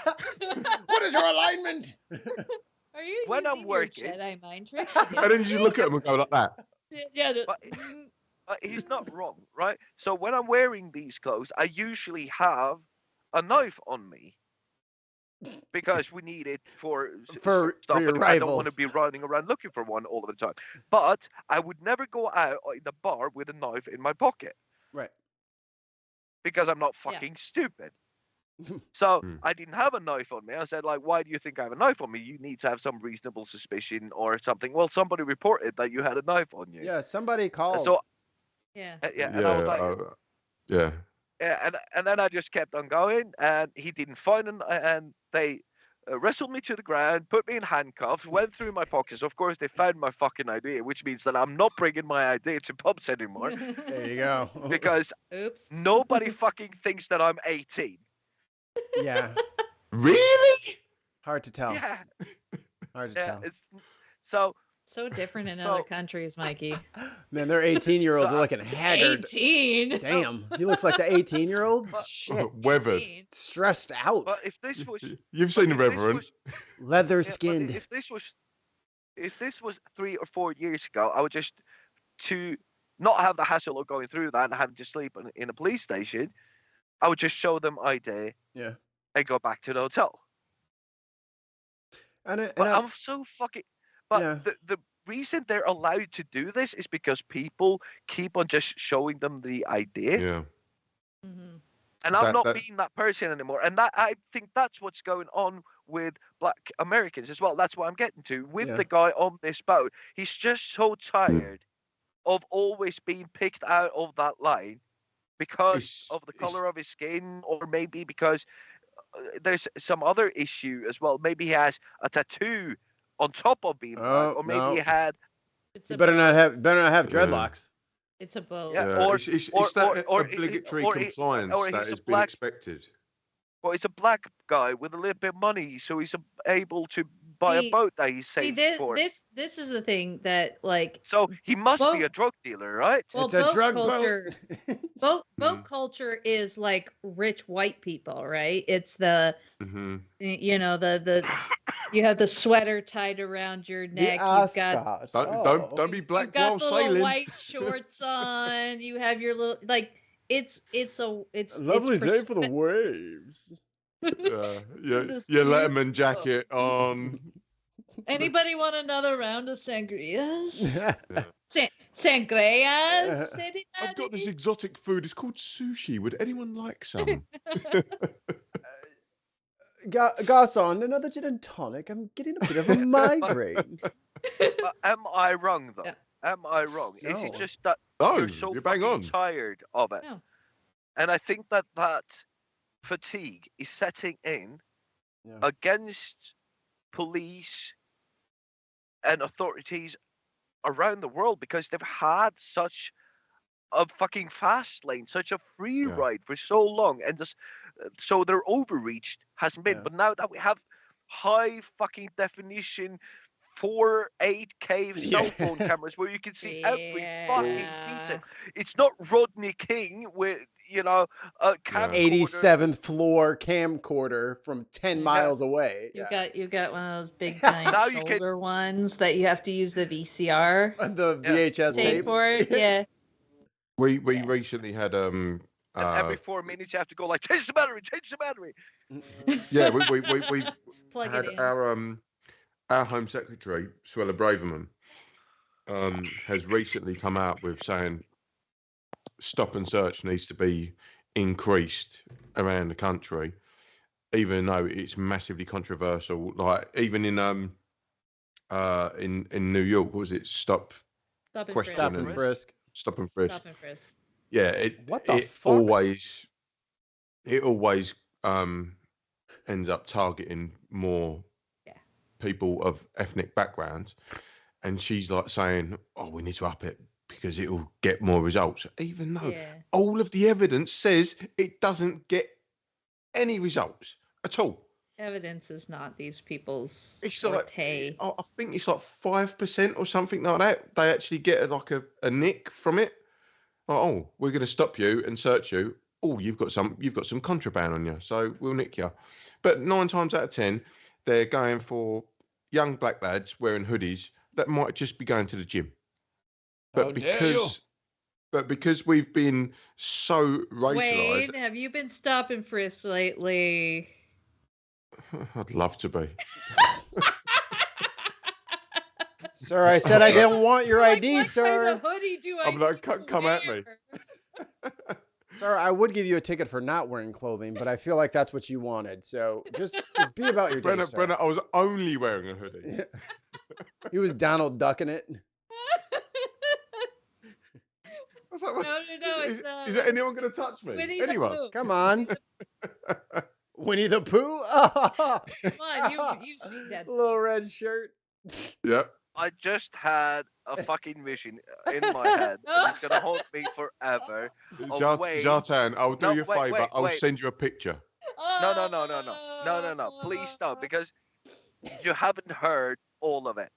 What is your alignment? Are you When I'm using working- your Jedi mind trick? And then you just look at him and go like that. Yeah. But he's not wrong, right? So when I'm wearing these clothes, I usually have a knife on me because we need it for For stuff. your And I don't want to rivals. be running around looking for one all of the time. But I would never go out in the bar with a knife in my pocket Right. because I'm not Yeah. fucking stupid. So I didn't have a knife on me. I said, like, why do you think I have a knife on me? You need to have some reasonable suspicion or something. Well, somebody reported that you had a knife on you. Yeah, somebody called. So Yeah. and I was like, yeah. yeah, and then I just kept on going, and he didn't find it, and they wrestled me to the ground, put me in handcuffs, went through my pockets. Of course, they found my fucking ID, which means that I'm not bringing my ID to pubs anymore There you go. because Oops. nobody fucking thinks that I'm 18. Yeah. Really? Hard to tell. Yeah, Hard to yeah. tell. It's so So different in So- other countries, Mikey. Man, they're 18-year-olds. They're looking haggard. 18. Damn. He looks like the 18-year-olds. But- Shit. Weathered. 18. Stressed out. but if this was You've seen the if this Reverend. was- Leather yeah, but skinned. if this was 3 or 4 years ago, I would just to not have the hassle of going through that and having to sleep in a police station, I would just show them ID Yeah. and go back to the hotel. And But I'm so fucking. But Yeah. the reason they're allowed to do this is because people keep on just showing them the idea. Yeah. Mhm. And I'm not That- being that person anymore. And that I think that's what's going on with Black Americans as well. That's what I'm getting to. With Yeah. the guy on this boat, he's just so tired of always being picked out of that line because It's- of the it's- color of his skin, or maybe because there's some other issue as well. Maybe he has a tattoo on top of being black, Oh, or maybe no. he had It's You a better boat. not have Yeah. dreadlocks. It's a boat. Yeah, Yeah, or- it's or- that or- obligatory or he- compliance or that he's a has been black- expected. well, he's a black guy with a little bit of money, so he's able to buy See- a boat that he's See, saved for. this is the thing that like So he must be boat- a drug dealer, right? well, It's a boat drug culture. boat. Boat culture is like rich white people, right? It's the Hmm. you know the you have the sweater tied around your The neck. You've got ascot. Don't be black you've got while the little sailing. white shorts on. You have your little like it's A lovely it's day for the waves. Your this Letterman jacket on. Anybody want another round of sangrias? Yeah. Sangrias? I've got this exotic food. It's called sushi. Would anyone like some? Garcon, another gin and tonic. I'm getting a bit of a migraine. Am I wrong though? Yeah. Am I wrong? Is No. it just that No, you're so you're bang fucking on. tired of it? No. And I think that fatigue is setting in Yeah. against police and authorities around the world because they've had such a fucking fast lane, such a free Yeah. ride for so long, and this, so their overreach has been. Yeah. But now that we have high fucking definition 4-8K cell Yeah. phone cameras where you can see every fucking Yeah. detail, it's not Rodney King with a camcorder. 87th floor camcorder from 10 miles away. You Yeah. got one of those big giant Now you shoulder can- ones that you have to use the VCR The VHS tape tape. for it. Yeah. We Yeah. recently had And every 4 minutes you have to go like, change the battery, change the battery. yeah we Plug had it in. our Home Secretary Suella Braverman has recently come out with saying stop and search needs to be increased around the country, even though it's massively controversial. Like even in New York, what was it stop Stop and question Stop frisk. and and- frisk. stop and frisk? Stop and frisk. Yeah, What the it fuck? always ends up targeting more Yeah. people of ethnic backgrounds, and she's like saying, "Oh, we need to up it because it'll get more results," even though Yeah. all of the evidence says it doesn't get any results at all. Evidence is not these people's It's like forte. I think it's like 5% or something like that. They actually get like a nick from it. Like, oh, we're going to stop you and search you. Oh, you've got some contraband on you, so we'll nick you. But 9 times out of 10, they're going for young black lads wearing hoodies that might just be going to the gym. But How dare you. because we've been so racialized, Wayne, have you been stop and frisk lately? I'd love to be. Sir, I said I didn't want your Like, ID, what sir. kind of hoodie do I I'm like, need to come at me. wear?" Sir, I would give you a ticket for not wearing clothing, but I feel like that's what you wanted. So just be about your day, sir. Brenna, I was only wearing a hoodie. He was Donald ducking it. I was like, No, is, it's is there anyone going to touch me? Winnie the Anyone? Pooh. Come on. Winnie the Pooh? Come on, you've seen that. Little red shirt. Yep. I just had a fucking vision in my head, and it's gonna haunt me forever. Oh, Wayne. Jartan, I'll do No, you a wait, favour. wait, I'll wait. send you a picture. No. Please stop, because you haven't heard all of it.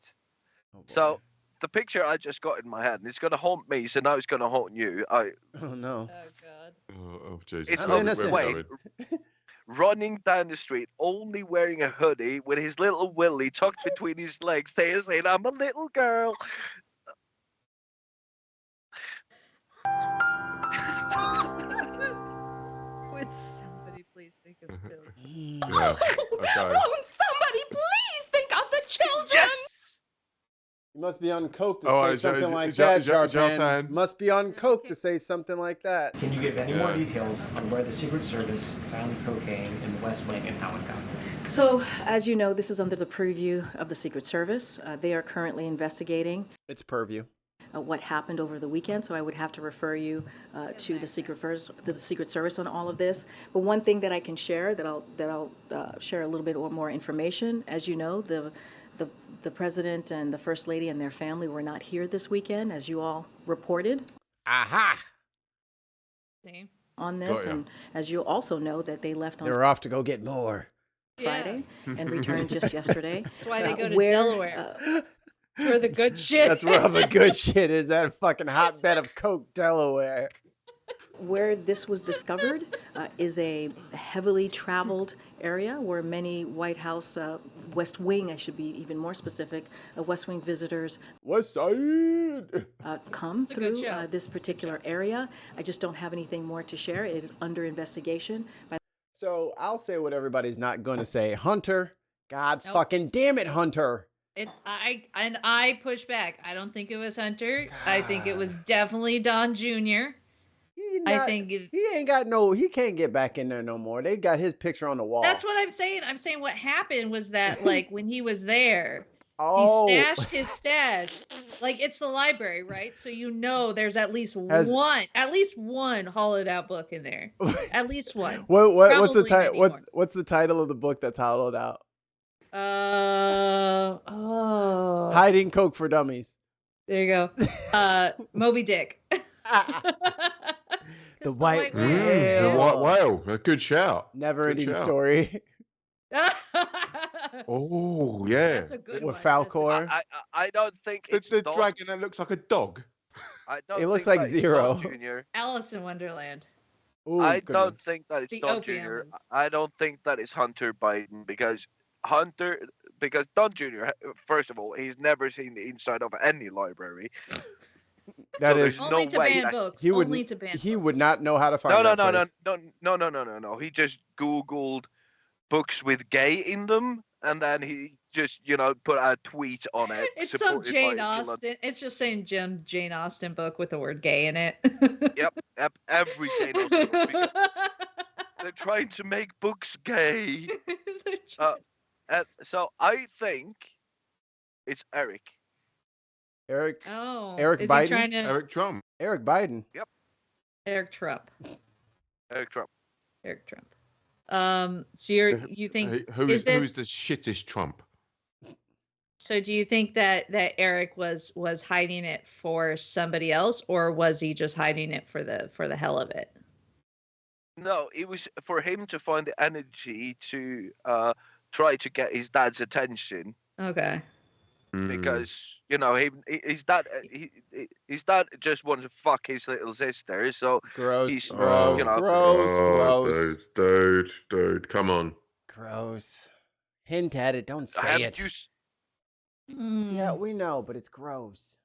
Oh, boy. So the picture I just got in my head, and it's gonna haunt me. So now it's gonna haunt you. Oh, no. Oh God. Oh, Jesus. It's I'm of innocent. Wayne running down the street, only wearing a hoodie with his little willy tucked between his legs, saying, "I'm a little girl." Would somebody please think of Billy? Yeah. Okay. Won't somebody please think of the children? Yes. You must be on coke to Oh, say is that- something is- like is that- that, is that Jartan. Jartan? Must be on coke to say something like that. Can you give any more Yeah. details on where the Secret Service found the cocaine in the West Wing and how it got there? So, as you know, this is under the purview of the Secret Service. They are currently investigating It's purview. what happened over the weekend, so I would have to refer you to the Secret Service on all of this. But one thing that I can share, that I'll share a little bit more information. As you know, the president and the first lady and their family were not here this weekend, as you all reported. Aha! Same. On this, Got ya. and as you also know, that they left on They're off to go get more. Friday and returned just yesterday. That's why they go to where, Delaware. Where the good shit. That's where all the good shit is. That fucking hotbed of coke, Delaware. Where this was discovered is a heavily traveled area where many White House, West Wing, I should be even more specific, West Wing visitors West Side. come It's a good through show. this particular area. I just don't have anything more to share. It is under investigation by So I'll say what everybody's not going to say. Hunter. God Nope. fucking damn it, Hunter. I push back. I don't think it was Hunter. I think it was definitely Don Jr. I think he can't get back in there no more. They got his picture on the wall. that's what I'm saying. I'm saying what happened was that like when he was there, Oh. he stashed his stash. Like it's the library, right? So you know there's at least Has- one hollowed out book in there. At least one. What's the Probably title? many What's the title of the book that's hollowed out? Hiding Coke for Dummies. There you go. Moby Dick. The white whale. The white whale. A good shout. Never ending Good shout. story. Oh, yeah. That's a good With one. Falcor. I don't think The, it's the Don- dragon that looks like a dog. I don't It looks think like that it's Zero. Don Jr. Alice in Wonderland. Ooh, I good don't one. think that it's The Don opium Jr. is- I don't think that it's Hunter Biden because Don Jr. First of all, he's never seen the inside of any library. That So is there's Only no to way ban that- books. he would Only to ban he books. would not know how to find No, that place. no. He just Googled books with gay in them, and then he just put a tweet on it. It's some supported by Jane Elon. Austen. It's just saying Jane Austen book with the word gay in it. Yep, every Jane Austen book, because they're trying to make books gay. So I think it's Eric. Eric Oh, Eric is Biden? he trying to Eric Trump. Eric Biden. Eric Trump? Eric Trump. Eric Trump. So you think Who is is this? the shittest Trump? So do you think that Eric was hiding it for somebody else, or was he just hiding it for the hell of it? No, it was for him to find the energy to try to get his dad's attention Okay. because his dad just wanted to fuck his little sister, so Gross. He's- Gross. you know- Gross. Oh, Gross. dude, come on. Gross. Hint at it. Don't say haven't it. you s- Yeah, we know, but it's gross.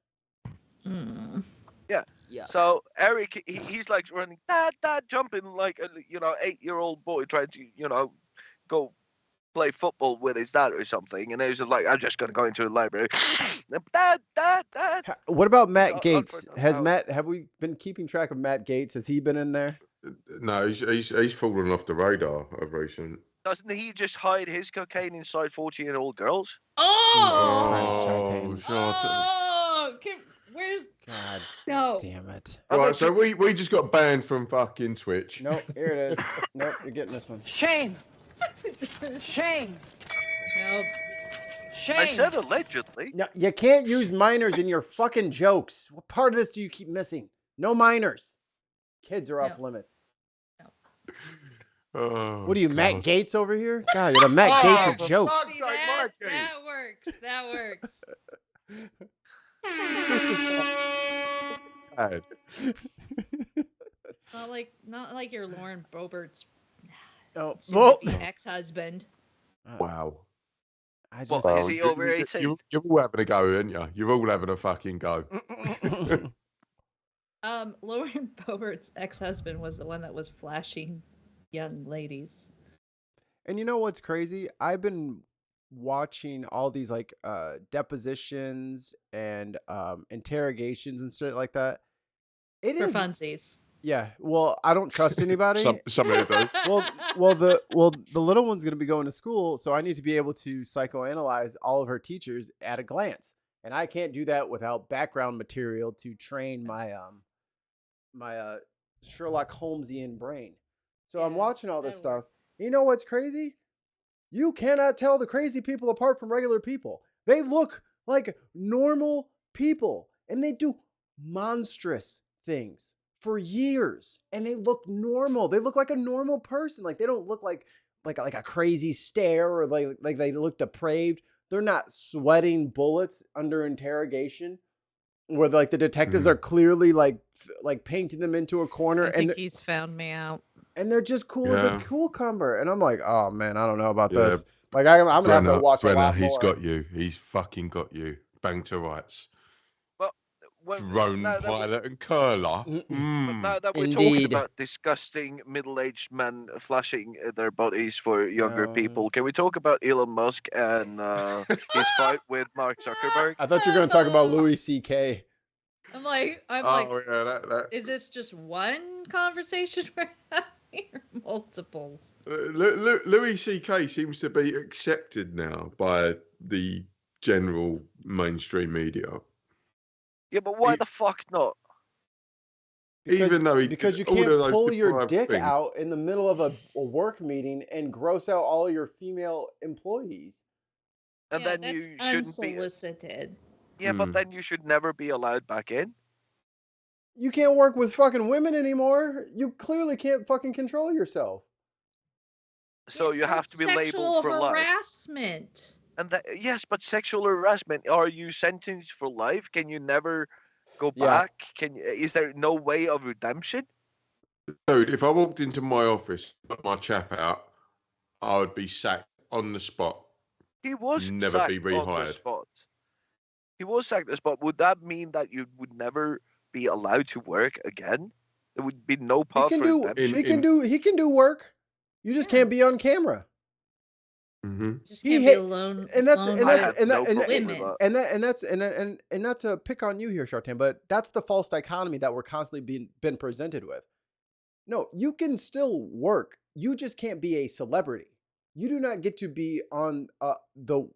Mm. Yeah. So Eric, he's like running, dad, jumping like a 8-year-old boy trying to go play football with his dad or something, and he was just like, I'm just gonna go into a library. Dad. What about Matt Oh, Gates? unfortunately, Have we been keeping track of Matt Gates? Has he been in there? No, he's fallen off the radar of recent. Doesn't he just hide his cocaine inside 14-year-old girls? Oh. Christ, Shartain. Oh. Where's? God No. damn it. Right, so we just got banned from fucking Twitch. Nope, here it is. Nope, you're getting this one. Shame. Shame. Nope. Shame. I said allegedly. No, you can't use minors in your fucking jokes. What part of this do you keep missing? No minors. Kids are off No. limits. Oh, What are you, Matt God. Gates over here? God, you're the Matt Gates of for jokes. fuck's See, sake, that Mikey. works. That works. Bad. Not like your Lauren Boebert's Oh, soon-to-be ex-husband. Wow. I Well, just. is he over 18? You're all having a go, aren't you? You're all having a fucking go. Lauren Boebert's ex-husband was the one that was flashing young ladies. And you know what's crazy? I've been watching all these like depositions and interrogations and shit like that. It For is funsies. Yeah, well, I don't trust anybody. Some of those. The little one's gonna be going to school, so I need to be able to psychoanalyze all of her teachers at a glance, and I can't do that without background material to train my Sherlock Holmesian brain. So I'm watching all this stuff. You know what's crazy? You cannot tell the crazy people apart from regular people. They look like normal people, and they do monstrous things for years, and they look normal. They look like a normal person. Like they don't look like a crazy stare or like they look depraved. They're not sweating bullets under interrogation, where like the detectives are clearly like painting them into a corner. I think he's found me out. And they're just cool as a cucumber. And I'm like, oh man, I don't know about Yeah. this. Like I'm gonna have to watch a lot more. He's got you. He's fucking got you. Bang to rights. Drone pilot and curler. But now that we're talking about disgusting middle-aged men flashing their bodies for younger people, can we talk about Elon Musk and his fight with Mark Zuckerberg? I thought you were going to talk about Louis C.K. I'm like, that. Is this just one conversation we're having or multiples? Louis C.K. seems to be accepted now by the general mainstream media. Yeah, but why the fuck not? Because you can't pull your dick out in the middle of a work meeting and gross out all your female employees. And then you shouldn't unsolicited. Yeah, but then you should never be allowed back in. You can't work with fucking women anymore. You clearly can't fucking control yourself. So you have to be labeled for life. Sexual harassment. And yes, but sexual harassment. Are you sentenced for life? Can you never go back? Is there no way of redemption? Dude, if I walked into my office, put my chap out, I would be sacked on the spot. He was never sacked be rehired. on the spot. He was sacked on the spot. Would that mean that you would never be allowed to work again? There would be no path for redemption. He can do work. You just can't be on camera. Just can't be alone. And not to pick on you here, Shartan, but that's the false dichotomy that we're constantly been presented with. No, you can still work. You just can't be a celebrity. You do not get to be on the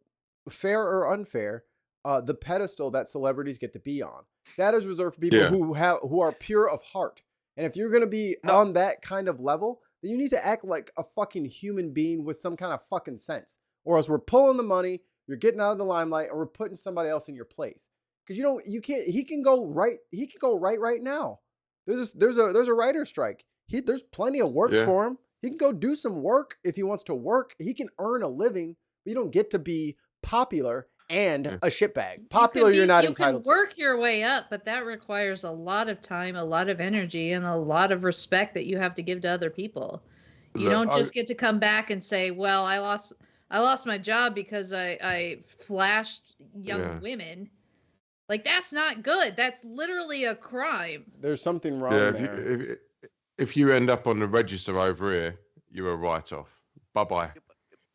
fair or unfair, the pedestal that celebrities get to be on. That is reserved for people who are pure of heart. And if you're going to be on that kind of level, then you need to act like a fucking human being with some kind of fucking sense. Or else we're pulling the money, you're getting out of the limelight, and we're putting somebody else in your place. Because you can't. He can go right now. There's a writer's strike. There's plenty of work for him. He can go do some work if he wants to work. He can earn a living, but you don't get to be popular and a shitbag. Popular, you're not entitled to. You can work your way up, but that requires a lot of time, a lot of energy, and a lot of respect that you have to give to other people. You don't just get to come back and say, well, I lost my job because I flashed young women. Like, that's not good. That's literally a crime. There's something wrong there. If you end up on the register over here, you're a write-off. Bye-bye.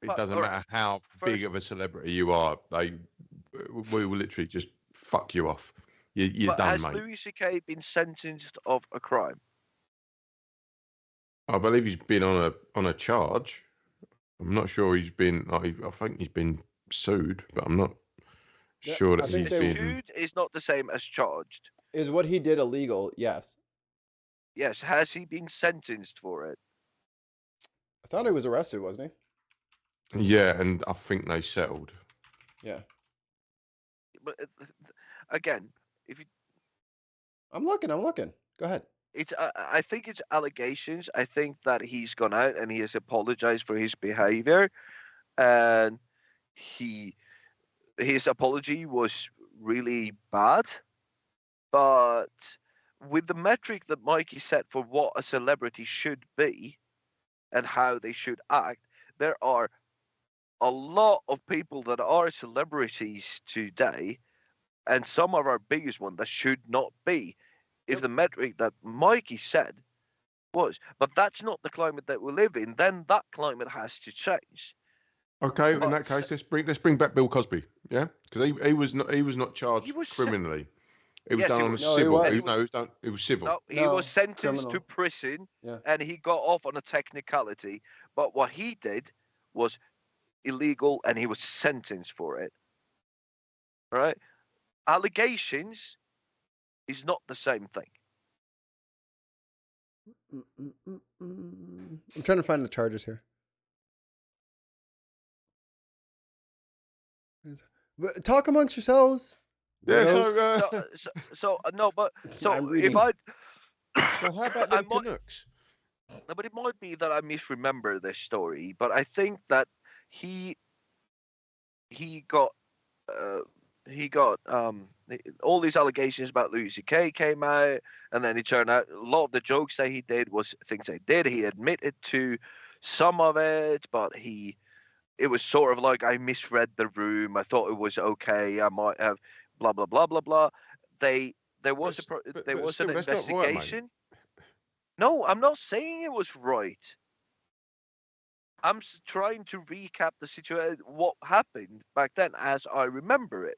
It doesn't matter how big of a celebrity you are. We will literally just fuck you off. You're done, mate. Has Louis C.K. been sentenced of a crime? I believe he's been on a charge. I'm not sure he's been. I think he's been sued, but I'm not sure that he's been. Sued is not the same as charged. Is what he did illegal? Yes. Yes. Has he been sentenced for it? I thought he was arrested, wasn't he? Yeah, and I think they settled. Yeah. But again, if you, I'm looking. Go ahead. It's. I think it's allegations. I think that he's gone out and he has apologized for his behavior, and his apology was really bad. But with the metric that Mikey set for what a celebrity should be and how they should act, there are a lot of people that are celebrities today, and some of our biggest ones that should not be. If the metric that Mikey said was. But that's not the climate that we live in. Then that climate has to change. Okay, in But that case, let's bring back Bill Cosby. Yeah, because he was not charged criminally. It was Yes, done he on a was. No, he civil. was. And It was civil. No, he No, was sentenced criminal. to prison, Yeah. and he got off on a technicality. But what he did was illegal, and he was sentenced for it. Right? Allegations is not the same thing. I'm trying to find the charges here. But talk amongst yourselves. Yeah, Weirdos. No, but I'm reading. if I, So how about I the might, Canucks? no, but it might be that I misremember this story. But I think that he got all these allegations about Louis C.K. came out, and then it turned out a lot of the jokes that he did was things he did. He admitted to some of it, but it was sort of like, I misread the room. I thought it was okay. I might have blah blah blah blah blah. There was still, an that's not right, mate. investigation. No, I'm not saying it was right. I'm trying to recap the situation, what happened back then as I remember it.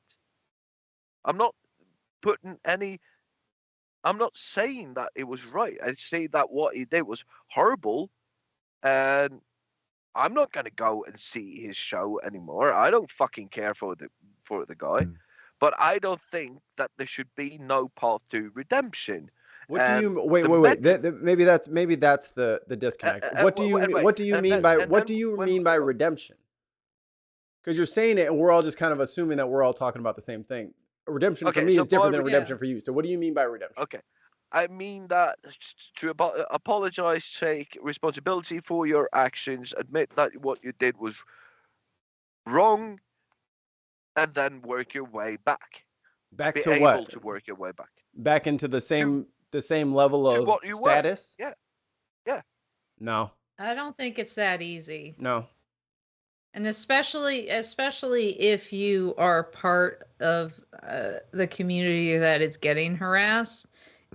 I'm not saying that it was right. I say that what he did was horrible, and I'm not going to go and see his show anymore. I don't fucking care for the guy, but I don't think that there should be no path to redemption. What do And you wait? the Wait. method- Maybe that's the disconnect. What do you wait, what do you and mean then- by and what then do you when- mean by redemption? Because you're saying it, and we're all just kind of assuming that we're all talking about the same thing. Redemption for Okay, me so is different by than re- redemption for you. So what do you mean by redemption? Okay. I mean that to apologize, take responsibility for your actions, admit that what you did was wrong, and then work your way back. Back Be to able what? to work your way back. Back into the same level To of what you status? were. Yeah. No. I don't think it's that easy. No. And especially if you are part of the community that is getting harassed,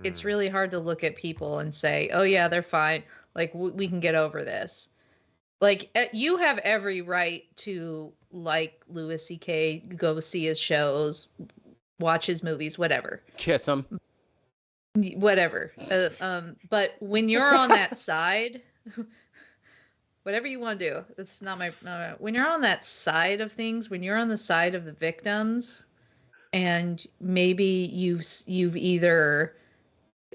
it's really hard to look at people and say, "Oh yeah, they're fine. Like we can get over this." Like you have every right to like Louis C.K., go see his shows, watch his movies, whatever. Kiss him. Whatever. But when you're on that side, whatever you want to do, that's not my. When you're on that side of things, when you're on the side of the victims, and maybe you've either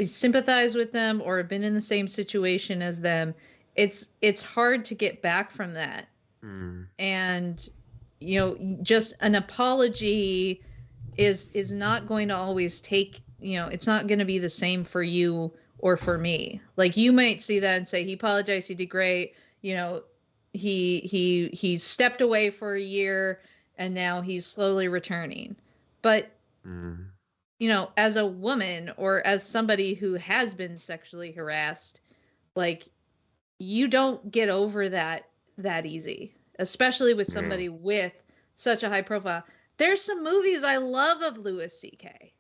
sympathized with them or been in the same situation as them, it's hard to get back from that. And just an apology is not going to always take. It's not going to be the same for you or for me. Like you might see that and say he apologized, he did great. He stepped away for a year and now he's slowly returning. But as a woman or as somebody who has been sexually harassed, like you don't get over that easy, especially with somebody with such a high profile. There's some movies I love of Louis C.K.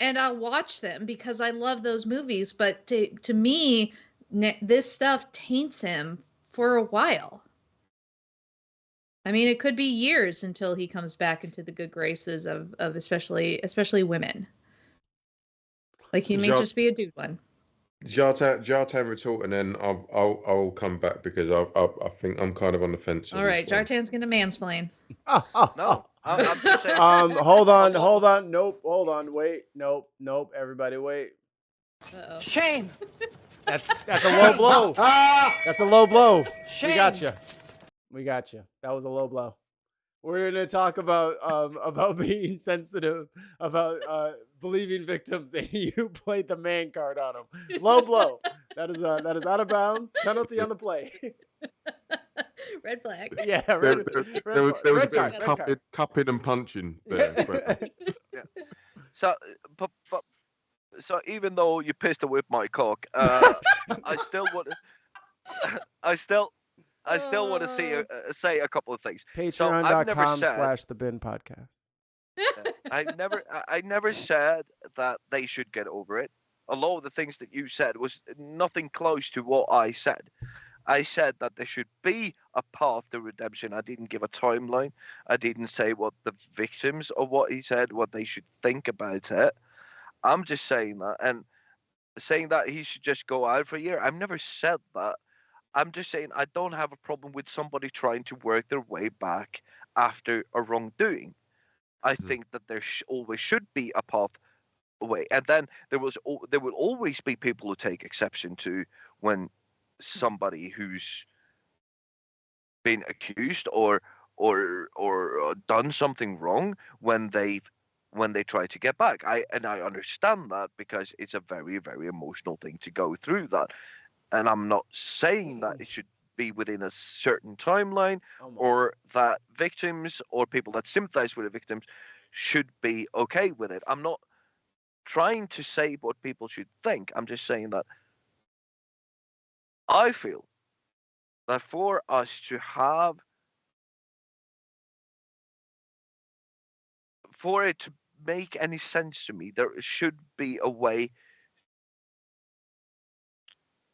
and I'll watch them because I love those movies. But to me, this stuff taints him for a while. I mean, it could be years until he comes back into the good graces of especially women. Like he may just be a dude one. Jartan retort, and then I'll come back because I think I'm kind of on the fence. All right, Jartan's gonna mansplain. No, I'm just saying. Hold on. Nope. Hold on. Wait. Nope. Everybody, wait. Uh-oh. Shame. That's a low blow. That's a low blow. Shame. We got you. That was a low blow. We're gonna talk about being sensitive, about believing victims, and you played the man card on them. Low blow. That is out of bounds. Penalty on the play. Red flag. Yeah. There was a bit card, of cupping and punching there. Yeah. So even though you pissed with my cock, I still want to say a couple of things. Patreon.com/thebinpodcast. I never said that they should get over it. a lot of the things that you said was nothing close to what I said. I said that there should be a path to redemption. I didn't give a timeline. I didn't say what the victims of what he said, what they should think about it. I'm just saying that, and saying that he should just go out for a year. I've never said that. I'm just saying I don't have a problem with somebody trying to work their way back after a wrongdoing. I think that there always should be a path away, and then there will always be people who take exception to when somebody who's been accused or done something wrong when they try to get back. I understand that because it's a very, very emotional thing to go through that. And I'm not saying that it should be within a certain timeline or that victims or people that sympathize with the victims should be okay with it. I'm not trying to say what people should think. I'm just saying that I feel that for us to have, for it to make any sense to me, there should be a way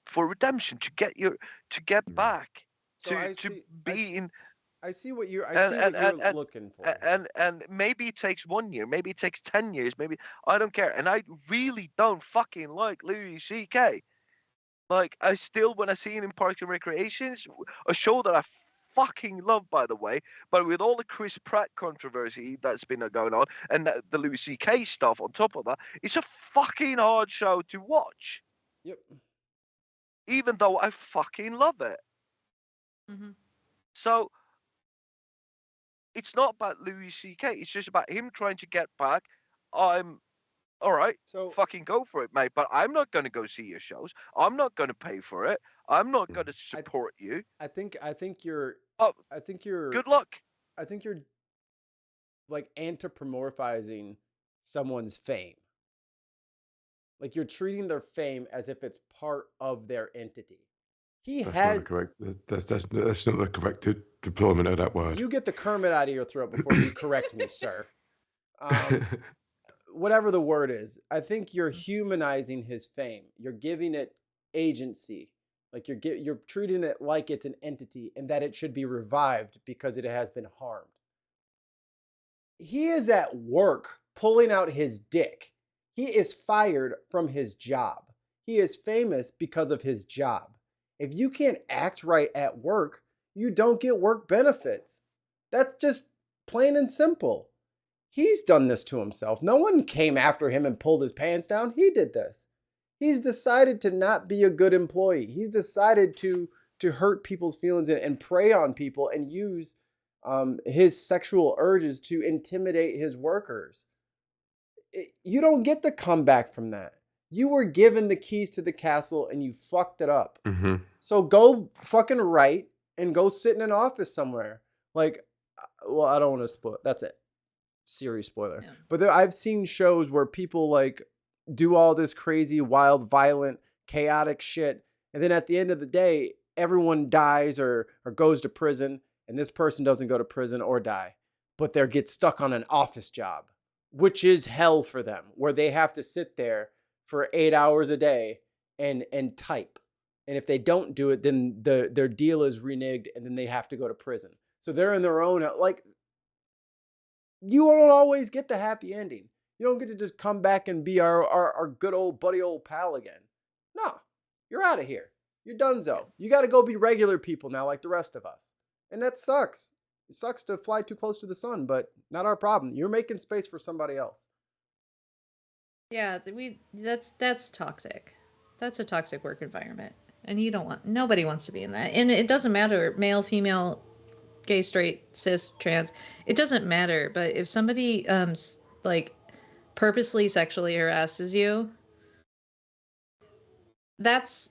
for redemption to get back, So I to see, be in. I see what you're And looking for. and maybe it takes 1 year, maybe it takes 10 years, maybe I don't care. And I really don't fucking like Louis C.K. Like, I still, when I see him in Parks and Recreations, a show that I fucking love, by the way, but with all the Chris Pratt controversy that's been going on and the Louis C.K. stuff on top of that, it's a fucking hard show to watch. Yep. Even though I fucking love it. Mm-hmm. So it's not about Louis C.K. It's just about him trying to get back. I'm all right. So fucking go for it, mate. But I'm not going to go see your shows. I'm not going to pay for it. I'm not going to support you. I think you're. Oh, I think you're. Good luck. I think you're like anthropomorphizing someone's fame. Like you're treating their fame as if it's part of their entity. That's not the correct. That's not the correct deployment of that word. You get the Kermit out of your throat before you correct me, sir. Whatever the word is, I think you're humanizing his fame. You're giving it agency. Like you're treating it like it's an entity and that it should be revived because it has been harmed. He is at work pulling out his dick. He is fired from his job. He is famous because of his job. If you can't act right at work, you don't get work benefits. That's just plain and simple. He's done this to himself. No one came after him and pulled his pants down. He did this. He's decided to not be a good employee. He's decided to hurt people's feelings and prey on people and use his sexual urges to intimidate his workers. You don't get the comeback from that. You were given the keys to the castle and you fucked it up. Mm-hmm. So go fucking write and go sit in an office somewhere. Like, well, I don't want to spoil. That's it. Series spoiler. Yeah. But I've seen shows where people like do all this crazy, wild, violent, chaotic shit. And then at the end of the day, everyone dies or goes to prison. And this person doesn't go to prison or die. But they get stuck on an office job, which is hell for them, where they have to sit there for 8 hours a day and type. And if they don't do it, then their deal is reneged and then they have to go to prison. So they're in their own, like, you don't always get the happy ending. You don't get to just come back and be our good old buddy old pal again. No, you're out of here. You're donezo. You got to go be regular people now like the rest of us. And that sucks. It sucks to fly too close to the sun, but not our problem. You're making space for somebody else. Yeah, that's toxic. That's a toxic work environment. And nobody wants to be in that. And it doesn't matter, male, female, gay, straight, cis, trans, it doesn't matter. But if somebody like purposely sexually harasses you, that's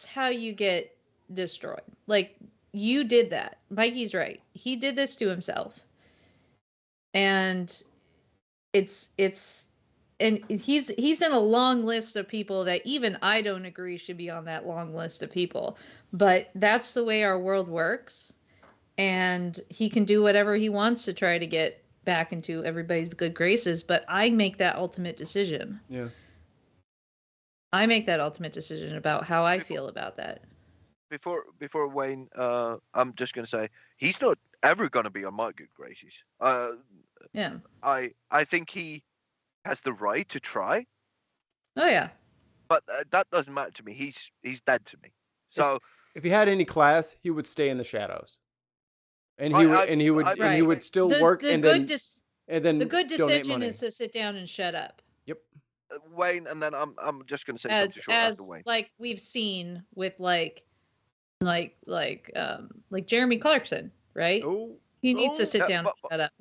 how you get destroyed. Like, you did that. Mikey's right. He did this to himself. And and he's in a long list of people that even I don't agree should be on that long list of people. But that's the way our world works. And he can do whatever he wants to try to get back into everybody's good graces. But I make that ultimate decision. Yeah. I make that ultimate decision about how I feel about that. Before Wayne, I'm just gonna say he's not ever gonna be on my good graces. Yeah. I think he has the right to try, Oh yeah. but that doesn't matter to me. He's dead to me. So If he had any class, he would stay in the shadows, and he would still work and then the good donate decision money. is to sit down and shut up. Yep. Wayne, and then I'm just gonna say As something short after Wayne. like we've seen with like Jeremy Clarkson, right? Oh, he needs to sit down and shut up.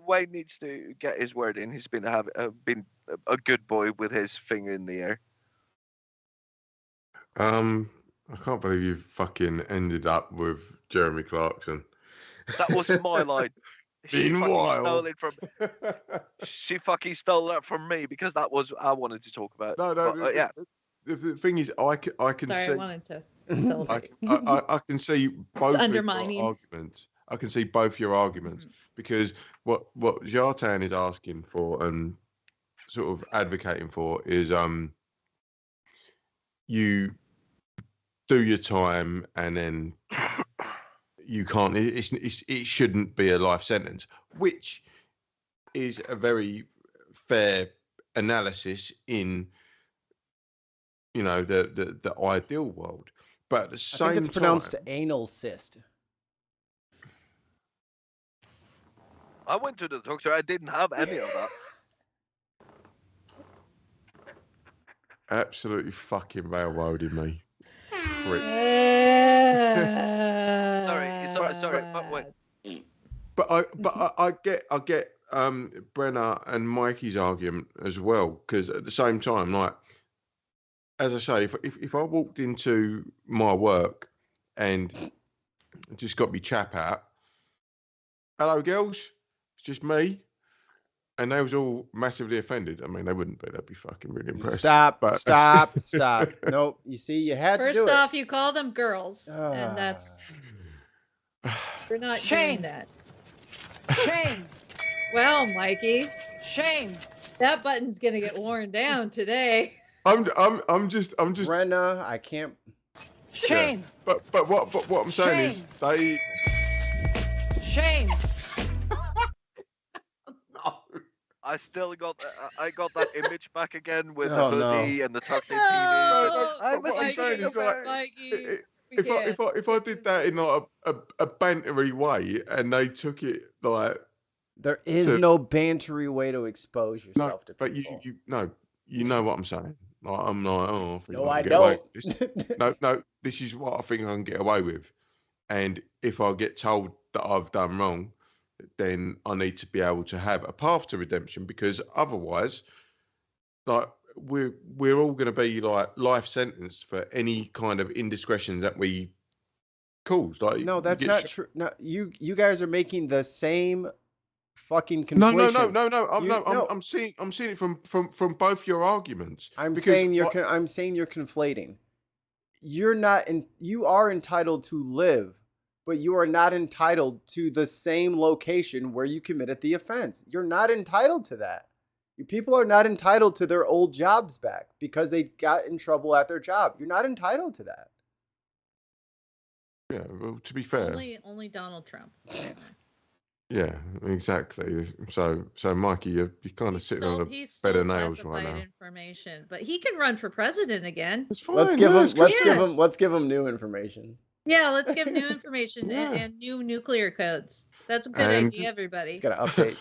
Wayne needs to get his word in. He's been been a good boy with his finger in the air. I can't believe you fucking ended up with Jeremy Clarkson. That wasn't my line. Meanwhile, She fucking stole that from me because that was I wanted to talk about. No, But, yeah. The thing is, I can Sorry, see. I wanted to celebrate. I can see both of your undermining. arguments. I can see both your arguments because what Zlatan is asking for and sort of advocating for is you do your time and then you can't. It shouldn't be a life sentence, which is a very fair analysis in the ideal world. But at the same I think it's pronounced time, anal cyst. I went to the doctor. I didn't have any of that. absolutely fucking railroaded me. Prick. Sorry, but wait. But I get Brenner and Mikey's argument as well, because at the same time, like as I say, if I walked into my work and just got me chap out, hello girls, it's just me, and they was all massively offended. I mean, they wouldn't be. They'd be fucking really impressed. Stop. But- Stop. Nope. You see, you had to First do it. off, you call them girls, and that's we're not Shame. doing that. Shame. Well, Mikey, Shame. that button's gonna get worn down today. I'm just. Brenna, I can't. Shame. Yeah. But what I'm saying is they. Shame. I still got I got that image back again with Oh, the no. hoodie and the tucked in No, penis. I'm what I'm saying is like, Mikey, if I did that in like a bantery way and they took it like There is no bantery way to expose yourself to but people. you know what I'm saying. Like, I'm like, oh, I think No, I I can get away don't. with this. No, this is what I think I can get away with. And if I get told that I've done wrong, then I need to be able to have a path to redemption, because otherwise, like we're all going to be like life sentenced for any kind of indiscretion that we cause. Like, No, that's you get not true. No, you guys are making the same fucking No, conflation. no. I'm seeing it from both your arguments. I'm because saying you're conflating. You are entitled to live, but you are not entitled to the same location where you committed the offense. You're not entitled to that. People are not entitled to their old jobs back because they got in trouble at their job. You're not entitled to that. Yeah, well, to be fair. Only Donald Trump. Yeah, exactly. So Mikey, you're kind of sitting on a bed of nails right now. Information, but he can run for president again. It's fine, Let's give him new information. Yeah, let's give new information and new nuclear codes. That's a good idea, everybody. It's got to update.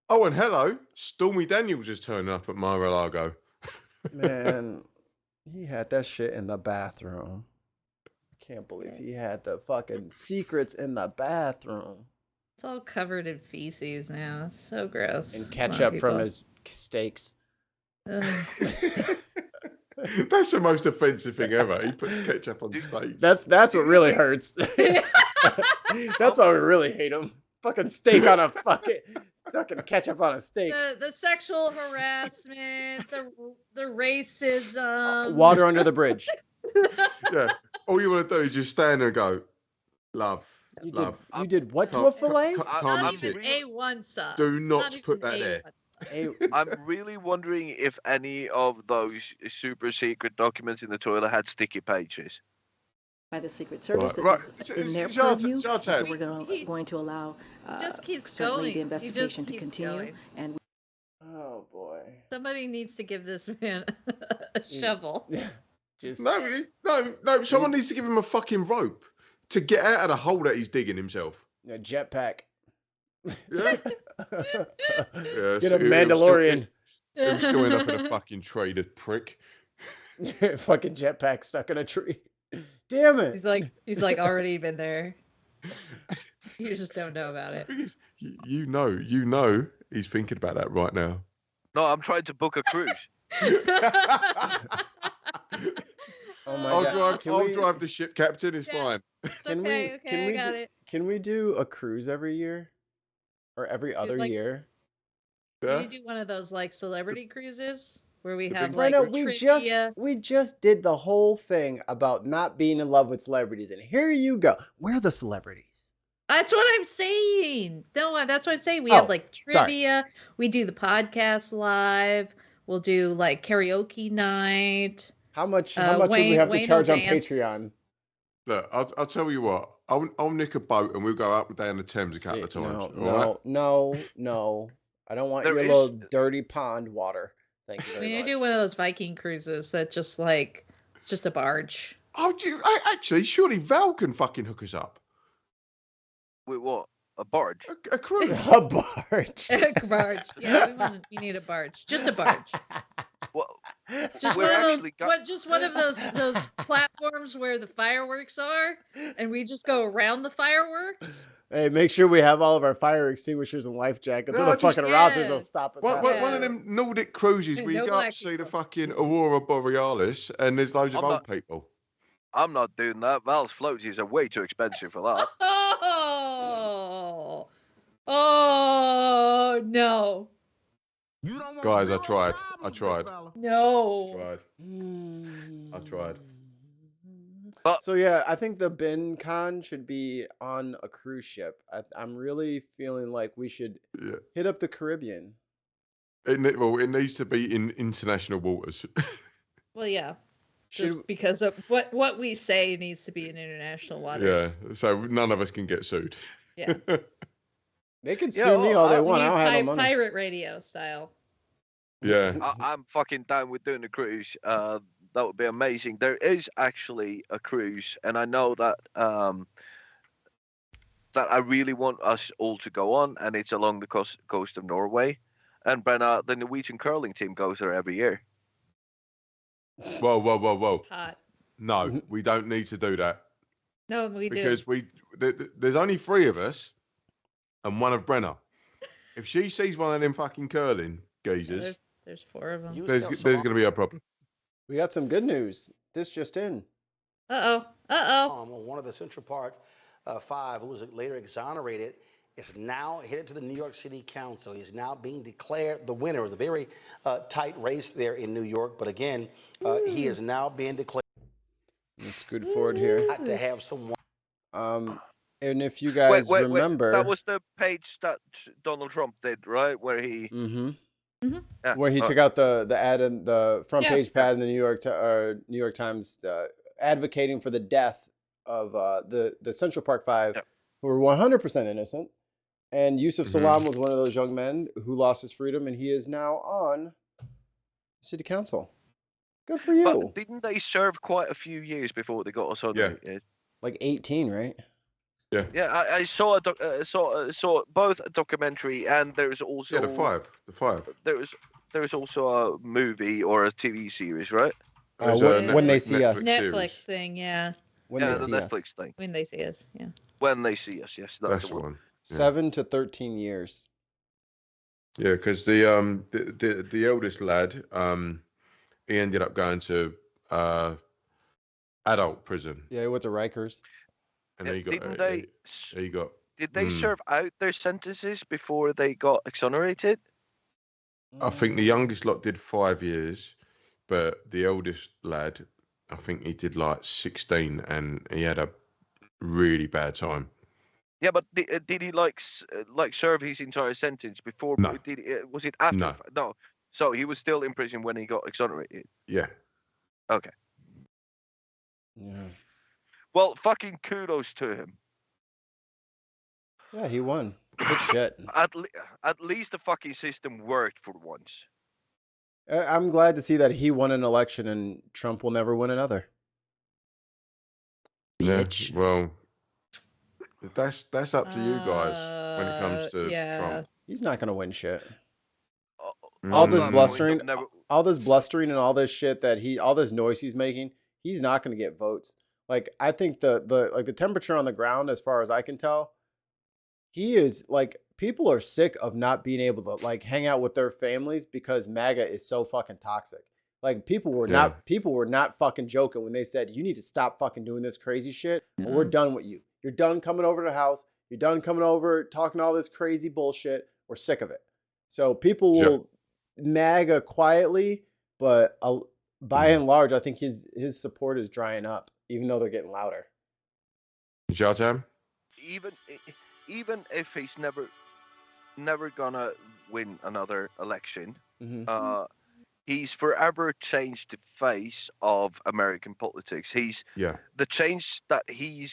Oh, and hello, Stormy Daniels is turning up at Mar-a-Lago. Man, he had that shit in the bathroom. I can't believe he had the fucking secrets in the bathroom. It's all covered in feces now. It's so gross. And ketchup from his steaks. That's the most offensive thing ever. He puts ketchup on steaks. That's what really hurts. That's why we really hate him. Fucking steak on a fucking ketchup on a steak. The sexual harassment, the racism. Water under the bridge. Yeah. All you want to do is just stand there and go, love. You did what to a fillet? Not even A1 sauce. Do not put that there. Hey, I'm really wondering if any of those super secret documents in the toilet had sticky pages. By the Secret Service, Right. this is in their Zoltan, purview, and so Zoltan, we're going to allow Just keeps certainly going. the He investigation just to keeps continue. going. And oh boy. Somebody needs to give this man a shovel. Just no. Someone needs to give him a fucking rope to get out of the hole that he's digging himself. a jetpack. Yeah. Get a Mandalorian. It was still end up in a fucking tree, the prick. Fucking jetpack stuck in a tree. Damn it. He's like already been there. You just don't know about it. You know, he's thinking about that right now. No, I'm trying to book a cruise. Oh my I'll god. drive the ship, Captain. It's fine. Okay, I got it. Can we do a cruise every year? Or every other year? Can you do one of those like celebrity cruises where we have Right like now, trivia? we just did the whole thing about not being in love with celebrities, and here you go. We're the celebrities. That's what I'm saying. No, that's what I'm saying. We have like sorry. trivia. We do the podcast live. We'll do like karaoke night. How much would we have to charge on Patreon? Look, I'll tell you what. I'll nick a boat and we'll go up and down the Thames a couple of times. No. I don't want your little dirty pond water. Thank you very much. I do one of those Viking cruises that just a barge. Oh, actually, surely Val can fucking hook us up. With what? A barge? A cruise. A barge. A barge. Yeah, we need a barge. Just a barge. Well, just one of those platforms where the fireworks are, and we just go around the fireworks. Hey, make sure we have all of our fire extinguishers and life jackets, or the fucking Rousers will stop us. One of them Nordic cruises where you go up to see the fucking Aurora Borealis, and there's loads of old people. I'm not doing that. Val's floaties are way too expensive for that. Oh no. Guys, I tried. No. I tried. So yeah, I think the Bin Con should be on a cruise ship. I'm really feeling like we should hit up the Caribbean. It needs to be in international waters. Well, yeah. Just because of what we say needs to be in international waters. Yeah, so none of us can get sued. Yeah. They can sue me all they want. I don't have no money. Pirate radio style. Yeah. I'm fucking down with doing a cruise. That would be amazing. There is actually a cruise, and I know that that I really want us all to go on, and it's along the coast of Norway. And Brenna, the Norwegian curling team goes there every year. Whoa. Hot. No, we don't need to do that. No, we do. Because there's only 3 of us and one of Brenna. If she sees one of them fucking curling geezers, there's 4 of them. There's going to be a problem. We got some good news. This just in. One of the Central Park 5, who was later exonerated, is now headed to the New York City Council. He's now being declared the winner. It was a very tight race there in New York, but again, he is now being declared. Let's scoot forward here. Got to have someone. And if you guys remember, that was the page that Donald Trump did, right? Where he, Yeah, where he took out the ad in the front page pad in the New York Times, advocating for the death of the Central Park 5, who were 100% innocent. And Yusuf Salam was one of those young men who lost his freedom, and he is now on city council. Good for you. But didn't they serve quite a few years before they got us on? Like 18, right? Yeah. Yeah, I saw saw both a documentary and there's also the five. There was also a movie or a TV series, right? When They See Us. Netflix thing, yeah. When They the See Netflix Us. thing. When They See Us, yeah. When They See Us, yes, That's the one. 7 to 13 years. Yeah, because the eldest lad, he ended up going to adult prison. Yeah, he went to Rikers. And he got. Did they serve out their sentences before they got exonerated? I think the youngest lot did 5 years, but the eldest lad, I think he did like 16, and he had a really bad time. Yeah, but did he like serve his entire sentence before? No. Was it after? No. No. So he was still in prison when he got exonerated. Yeah. Okay. Yeah. Well, fucking kudos to him. Yeah, he won. Good shit. At least the fucking system worked for once. I'm glad to see that he won an election and Trump will never win another. Bitch. Yeah, well, that's up to you guys when it comes to Trump. He's not gonna win shit. Mm. All this No, blustering, never- all this blustering, and all this shit all this noise he's making, he's not gonna get votes. Like I think the temperature on the ground, as far as I can tell, he is like people are sick of not being able to like hang out with their families because MAGA is so fucking toxic. Like people were not fucking joking when they said you need to stop fucking doing this crazy shit or we're done with you. You're done coming over to the house. You're done coming over talking all this crazy bullshit. We're sick of it. So people will MAGA quietly, but by and large, I think his support is drying up, even though they're getting louder. Jotam? Even if he's never gonna win another election, he's forever changed the face of American politics. He's the change that he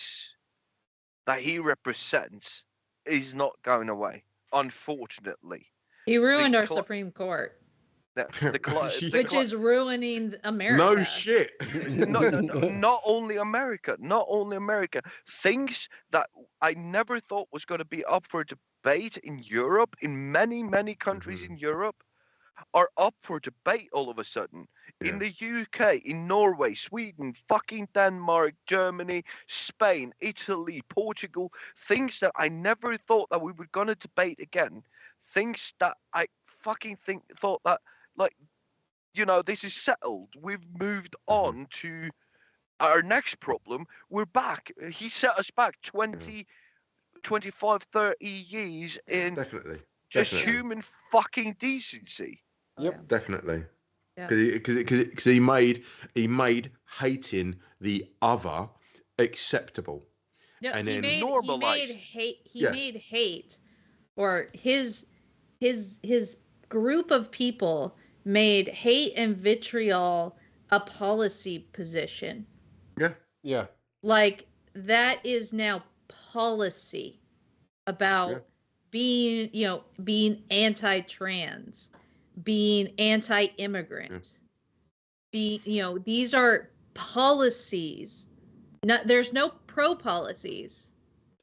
represents is not going away, unfortunately. He ruined our Supreme Court. Which is ruining America. No shit. Not only America. Things that I never thought was going to be up for debate in Europe, in many countries in Europe, are up for debate all of a sudden. In the UK, in Norway, Sweden, fucking Denmark, Germany, Spain, Italy, Portugal, things that I never thought that we were going to debate again. Things that I fucking thought that, like, you know, this is settled. We've moved on to our next problem. We're back. He set us back 20, 25, 30 years in just human fucking decency. Yep, definitely. Because he made hating the other acceptable. No, and he then made hate, or his group of people made hate and vitriol a policy position. Yeah. Like that is now policy about being anti-trans, being anti-immigrant. These are policies. There's no pro policies.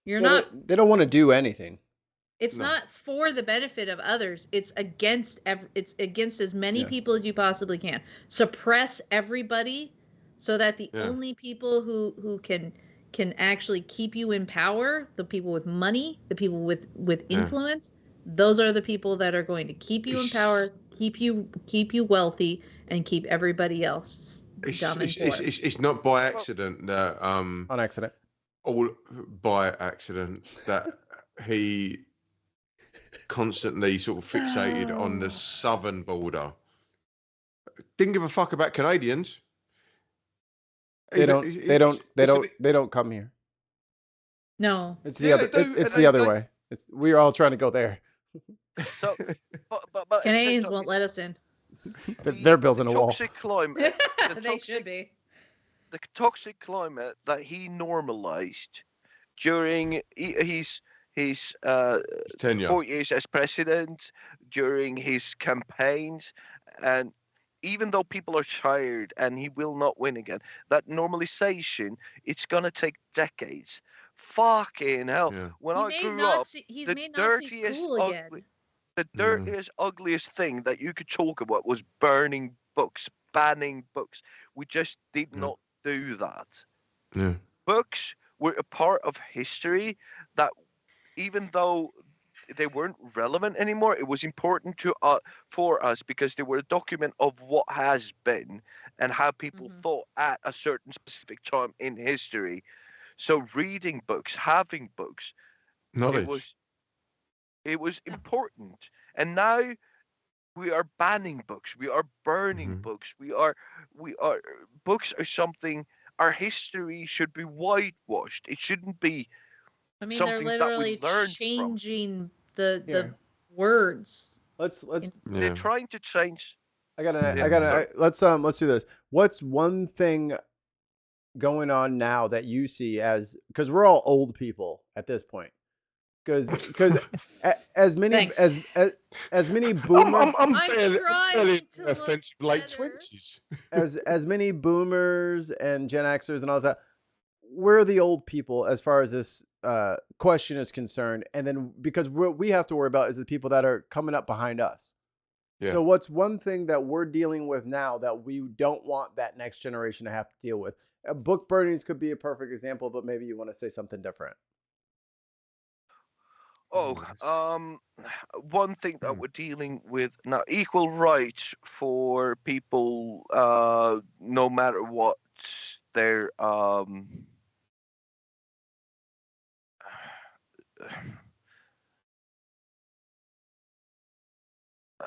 They don't want to do anything. It's not for the benefit of others. It's against as many people as you possibly can. Suppress everybody so that the only people who can actually keep you in power, the people with money, the people with influence, those are the people that are going to keep you in power, keep you wealthy, and keep everybody else dumb and poor. It's not by accident that on accident. All by accident that he constantly sort of fixated on the southern border. Didn't give a fuck about Canadians. They don't come here. No, it's the other. It's the other way. We're all trying to go there. So, but Canadians won't let us in. They're building a wall. Toxic climate. They should be. The toxic climate that he normalized during his 4 years as president, during his campaigns, and even though people are tired and he will not win again, that normalization, it's gonna take decades. Fucking hell! When I grew up, the dirtiest, ugliest thing that you could talk about was burning books, banning books. We just did not do that. Books were a part of history that, even though they weren't relevant anymore, it was important for us because they were a document of what has been and how people thought at a certain specific time in history. So reading books, having books, knowledge, it was important. And now we are banning books. We are burning books. We are books are something. Our history should be whitewashed. It shouldn't be I mean, they're something that we literally learned from. changing the Here. words. Let's They're trying to change. let's do this. What's one thing going on now that you see as, because we're all old people at this point, because as many Thanks. as many boomers I'm trying fairly to look offensive late better. 20s. as many boomers and Gen Xers and all that, we're the old people as far as this question is concerned, and then because what we have to worry about is the people that are coming up behind us. Yeah. So what's one thing that we're dealing with now that we don't want that next generation to have to deal with? Book burnings could be a perfect example, but maybe you want to say something different. One thing that we're dealing with now, equal rights for people, no matter what their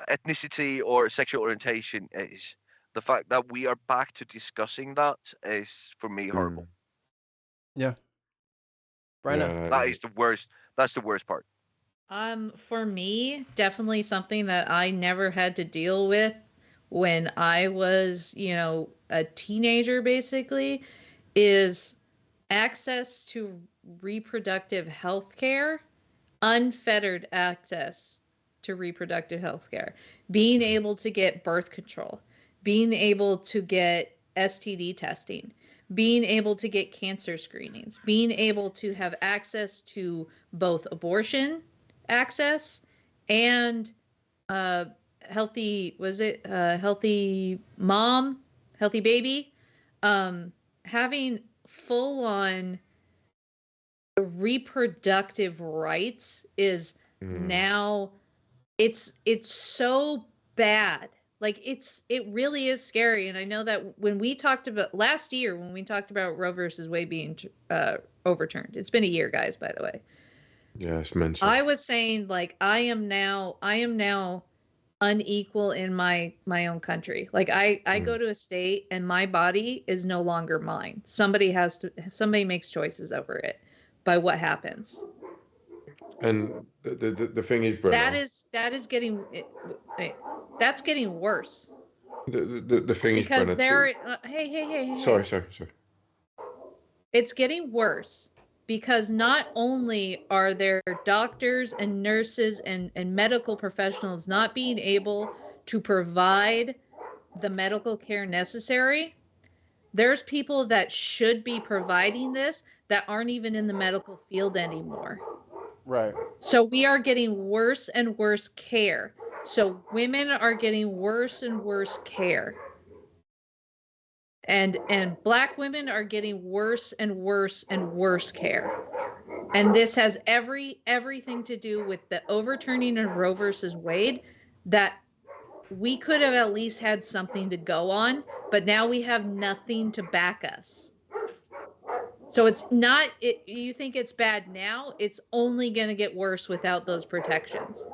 ethnicity or sexual orientation is. The fact that we are back to discussing that is, for me, horrible. Yeah. Brenna. That is the worst. That's the worst part. For me, definitely something that I never had to deal with when I was, a teenager, basically, is access to reproductive health care, unfettered access to reproductive health care, being able to get birth control, being able to get STD testing, being able to get cancer screenings, being able to have access to both abortion access and healthy mom, healthy baby, having full on reproductive rights is now it's so bad. Like it really is scary. And I know that when we talked about last year, when we talked about Roe versus Wade being overturned, it's been a year, guys, by the way. Yeah, it's mental. I was saying, like, I am now unequal in my own country. Like I go to a state and my body is no longer mine. Somebody makes choices over it by what happens. And the thing is, Brenna, that is getting that's getting worse. The thing is, because Brenna, they're hey. Sorry. It's getting worse because not only are there doctors and nurses and medical professionals not being able to provide the medical care necessary, there's people that should be providing this that aren't even in the medical field anymore. Right. So we are getting worse and worse care. So women are getting worse and worse care. And Black women are getting worse and worse and worse care. And this has everything to do with the overturning of Roe versus Wade, that we could have at least had something to go on, but now we have nothing to back us. So it's not, you think it's bad now, it's only going to get worse without those protections.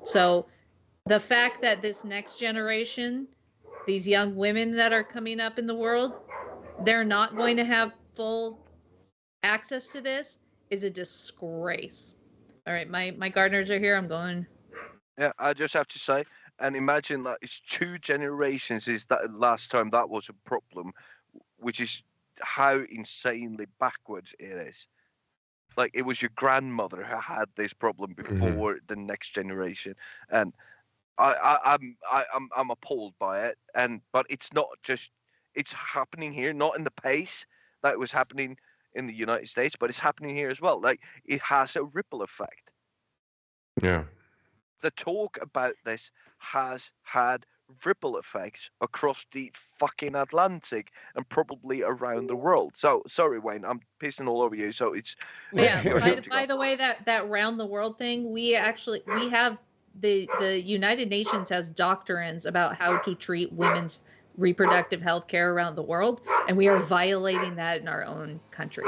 So the fact that this next generation, these young women that are coming up in the world, they're not going to have full access to this is a disgrace. All right, my gardeners are here. I'm going. Yeah, I just have to say, and imagine that it's 2 generations is that last time that was a problem, which is how insanely backwards it is. Like, it was your grandmother who had this problem before the next generation, and I'm appalled by it. But it's not just, it's happening here, not in the pace that it was happening in the United States, but it's happening here as well. Like, it has a ripple effect. Yeah. The talk about this has had ripple effects across the fucking Atlantic and probably around the world. So sorry, Wayne, I'm pissing all over you. So it's By the way, that round the world thing, we have the United Nations has doctrines about how to treat women's reproductive health care around the world, and we are violating that in our own country.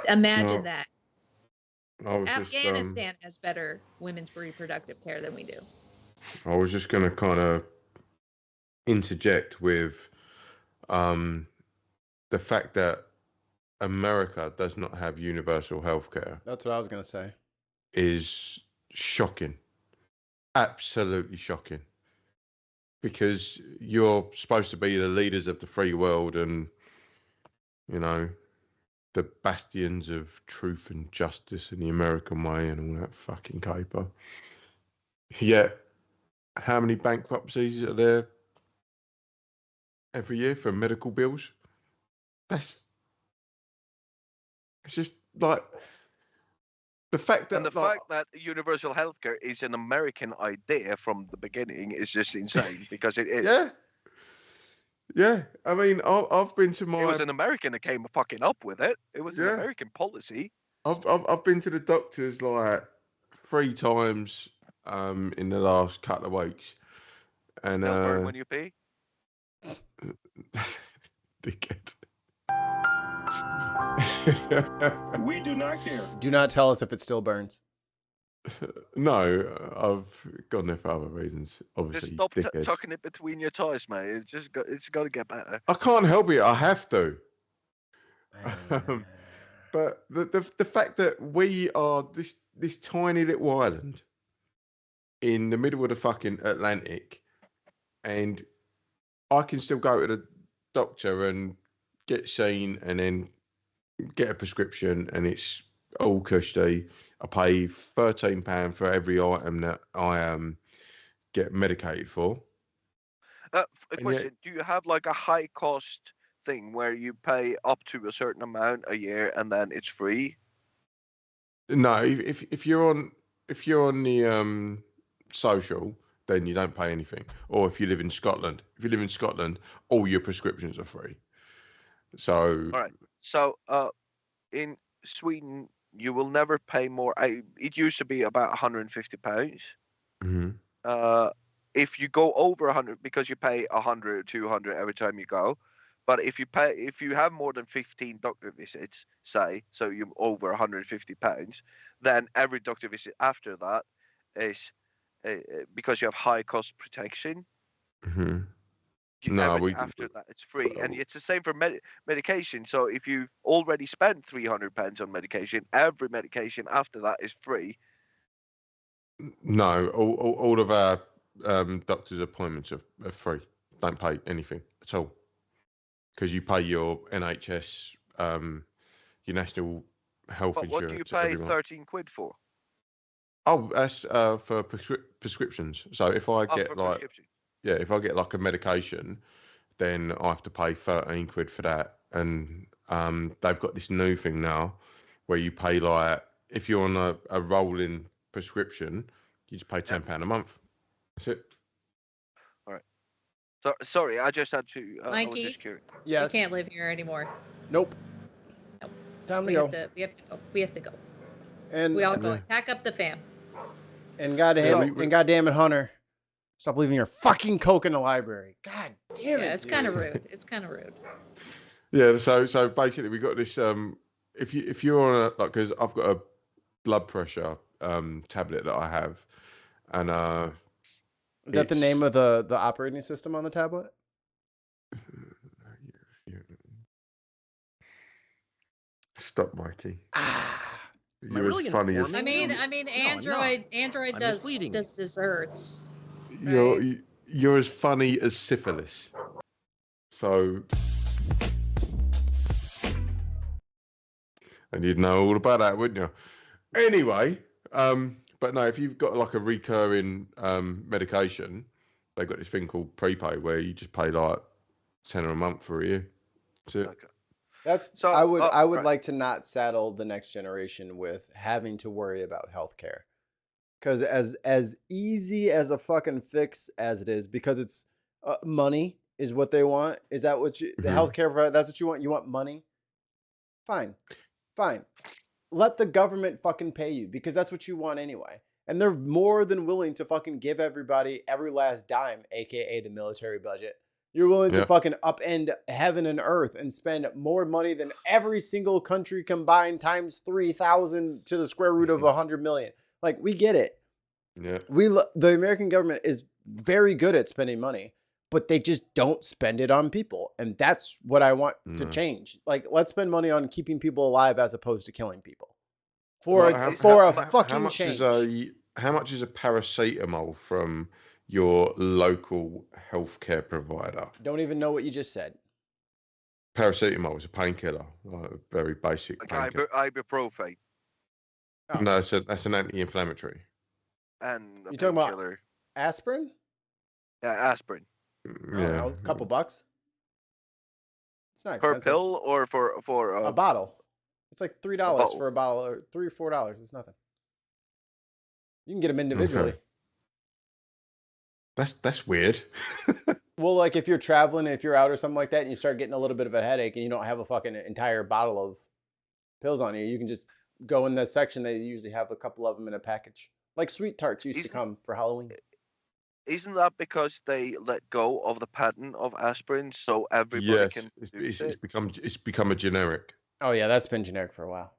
Imagine that. Afghanistan has better women's reproductive care than we do. I was just going to kind of interject with the fact that America does not have universal healthcare That's what I was gonna say. is shocking. Absolutely shocking. Because you're supposed to be the leaders of the free world and, you know, the bastions of truth and justice in the American way and all that fucking caper. Yet, how many bankruptcies are there every year for medical bills? It's just like the fact that And the fact that universal healthcare is an American idea from the beginning is just insane because it is. Yeah. Yeah. I mean, I've been to my. It was an American that came fucking up with it. It was an Yeah. American policy. I've been to the doctors like 3 times in the last couple of weeks, and Still burn when you pee. dickhead. We do not care. Do not tell us if it still burns. No, I've gone there for other reasons. Obviously, Just stop dickheads. tucking it between your toes, mate. It's got to get better. I can't help it. I have to. But the fact that we are this tiny little island in the middle of the fucking Atlantic, and I can still go to the doctor and get seen and then get a prescription, and it's all cushy. I pay £13 for every item that I get medicated for. A And question: yet- do you have like a high cost thing where you pay up to a certain amount a year and then it's free? No, if you're on the social, then you don't pay anything. Or if you live in Scotland, all your prescriptions are free. So All right. So in Sweden, you will never pay more. It used to be about £150. mhm. If you go over 100, because you pay 100 or 200 every time you go, but if you have more than 15 doctor visits, say, so you're over £150, then every doctor visit after that is because you have high cost protection. Mhm. No, Everything after that it's free, and it's the same for medication. So if you already spent £300 on medication, every medication after that is free. No, all of our doctors' appointments are free. Don't pay anything at all because you pay your NHS, your national health But what do you insurance pay every month. 13 quid for? Oh, that's for prescriptions. So if I Oh, get for like, prescription. yeah, if I get like a medication, then I have to pay 13 quid for that. And they've got this new thing now where you pay like, if you're on a rolling prescription, you just pay £10 a month. That's it. All right. So sorry, I just had to. I was Mikey? just curious. Yes. We can't live here anymore. Nope. Time to We go. have to. We have to go. We have to go. And We all going. Pack up the fam. and goddamn it, Hunter, stop leaving your fucking Coke in the library. God damn it. Yeah, it's kind of rude. It's kind of rude. Yeah, so basically we got this if you're on a like because I've got a blood pressure tablet that I have, and Is that the it's- name of the operating system on the tablet? Stop, Mikey. Am I You're really as funny as informing I mean, No, Android I'm does misleading. desserts. you're as funny as syphilis. So, and you'd know all about that, wouldn't you? Anyway, but no, if you've got like a recurring medication, they've got this thing called prepay where you just pay like £10 a month for a year. That's it. Okay. That's So, I would right. like to not saddle the next generation with having to worry about healthcare. Cuz as easy as a fucking fix as it is, because it's money is what they want. Is that what you the Mhm. healthcare provider, that's what you want? You want money? Fine. Let the government fucking pay you because that's what you want anyway. And they're more than willing to fucking give everybody every last dime, aka the military budget. You're willing to Yeah. fucking upend heaven and earth and spend more money than every single country combined times 3,000 to the square root of 100 million. Like, we get it. Yeah. The American government is very good at spending money, but they just don't spend it on people. And that's what I want to No. change. Like, let's spend money on keeping people alive as opposed to killing people. For Well, a how fucking much change. how much is a paracetamol from your local healthcare provider? Don't even know what you just said. Paracetamol is a painkiller, like a very basic Like painkiller. ibuprofen Oh. No, that's an anti-inflammatory. and a You talking about painkiller. aspirin? Yeah, aspirin. I don't know, a couple bucks. It's not Per expensive. pill or for A bottle. It's like $3 bottle. for a bottle, or $3 or $4. It's nothing. You can get them individually. Okay. That's weird. Well, like if you're traveling, if you're out or something like that, and you start getting a little bit of a headache, and you don't have a fucking entire bottle of pills on you can just go in that section. They usually have a couple of them in a package, like sweet tarts used to come for Halloween. Isn't that because they let go of the patent of aspirin, so everybody Yes, can it's use it? become a generic. Oh yeah, that's been generic for a while.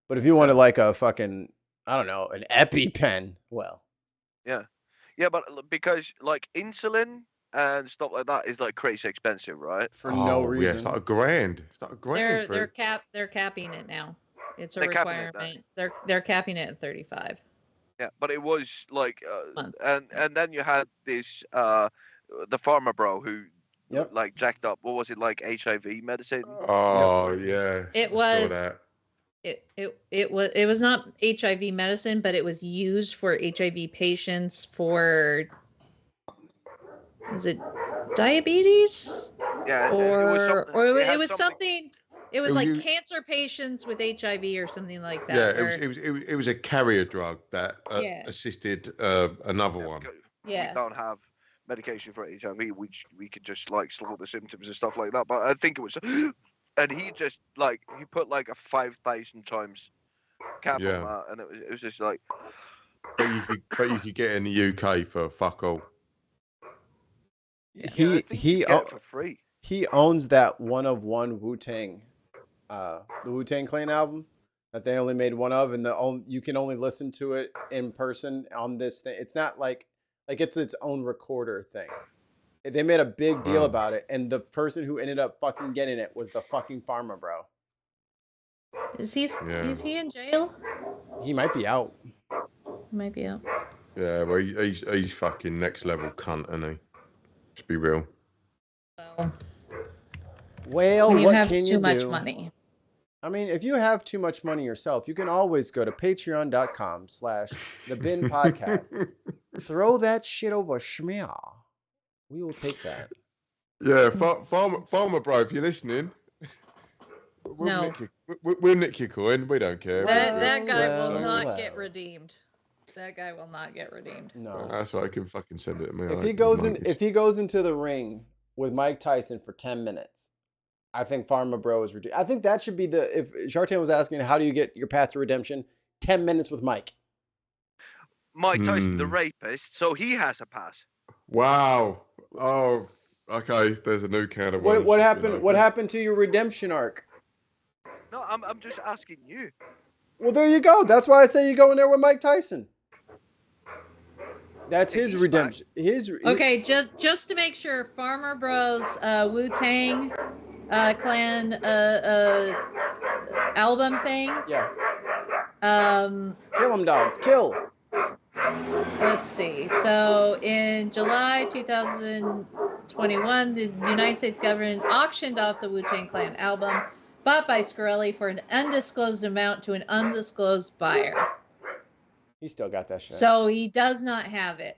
But if you wanted like a fucking, I don't know, an EpiPen, well, Yeah, but because like insulin and stuff like that is like crazy expensive, right? for no reason. Yeah, it's like $1,000. It's like $1,000 for They're capping it now. It's a They're capping it now. requirement. They're capping it at 35. Yeah, but it was like, and then you had this the farmer bro who like jacked up. What was it, like HIV medicine? Oh yeah. It I saw was that. it was not HIV medicine, but it was used for HIV patients for, is it diabetes? Yeah, It was something. It was It like was- cancer patients with HIV or something like that. Yeah, where- it was a carrier drug that Yeah. assisted another one. Yeah. We don't have medication for HIV, which we could just like slow the symptoms and stuff like that. But I think it was, and he just like he put like a 5,000 times cap Yeah. on that, and it was just like, But you could get it in the UK for fuck all. He get it for free. He owns that one of one Wu-Tang, the Wu-Tang Clan album that they only made one of, and you can only listen to it in person on this thing. It's not like it's its own recorder thing. They made a big deal Wow. about it, and the person who ended up fucking getting it was the fucking farmer bro. Is he Yeah. is he in jail? He might be out. He might be out. Yeah, well, he's fucking next level cunt, isn't he? Let's be real. Well, When you what have can too you much do? money. I mean, if you have too much money yourself, you can always go to patreon.com/thebinpodcast. Throw that shit over schmear. We will take that. Yeah, farmer bro, if you're listening, No. we'll nick your coin. We don't care. That guy will well, not well. get redeemed. That guy will not get redeemed. No. That's why I can fucking send it to me. If he goes into the ring with Mike Tyson for 10 minutes, I think Pharma Bro is ridiculous. I think that should be if Shartan was asking, how do you get your path to redemption? 10 minutes with Mike. Mike Tyson, the rapist, so he has a pass. Wow. Oh, okay. There's a new can of worms. What happened? What happened to your redemption arc? No, I'm just asking you. Well, there you go. That's why I say you go in there with Mike Tyson. That's his redemption. Okay, just to make sure, Farmer Bros Wu-Tang Clan album thing. Yeah. Kill them dogs. Kill. Let's see. So in July 2021, the United States government auctioned off the Wu-Tang Clan album bought by Scarelli for an undisclosed amount to an undisclosed buyer. He still got that shit. So he does not have it.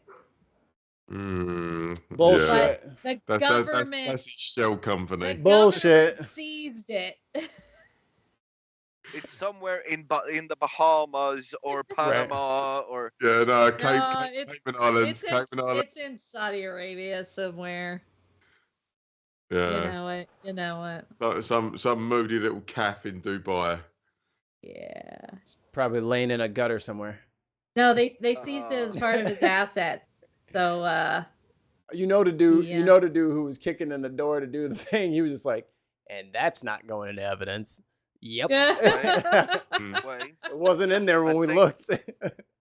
Bullshit. The That's government his shell company. Bullshit. seized it. It's somewhere in the Bahamas or Panama or. Yeah, no, No, Cayman Islands. Cayman Islands. It's in Saudi Arabia somewhere. Yeah. You know what? Like some moody little calf in Dubai. Yeah. It's probably laying in a gutter somewhere. No, they seized it as part of his assets. So You know the dude Yeah. who was kicking in the door to do the thing. He was just like, and that's not going into evidence. Yep. Wait, It wasn't in there when we think- looked.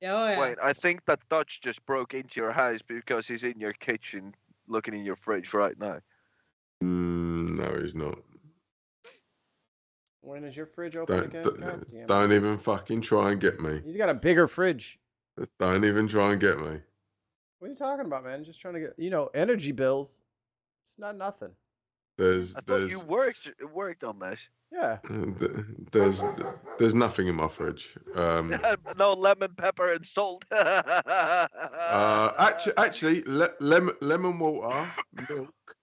yeah. Wait, I think that Dutch just broke into your house because he's in your kitchen looking in your fridge right now. No, he's not. When is your fridge open again? God damn it. Don't even fucking try and get me. He's got a bigger fridge. Don't even try and get me. What are you talking about, man? Just trying to get, energy bills. It's not nothing. I thought you worked on this. Yeah. There's nothing in my fridge. No lemon, pepper, and salt. Actually, lemon water, milk,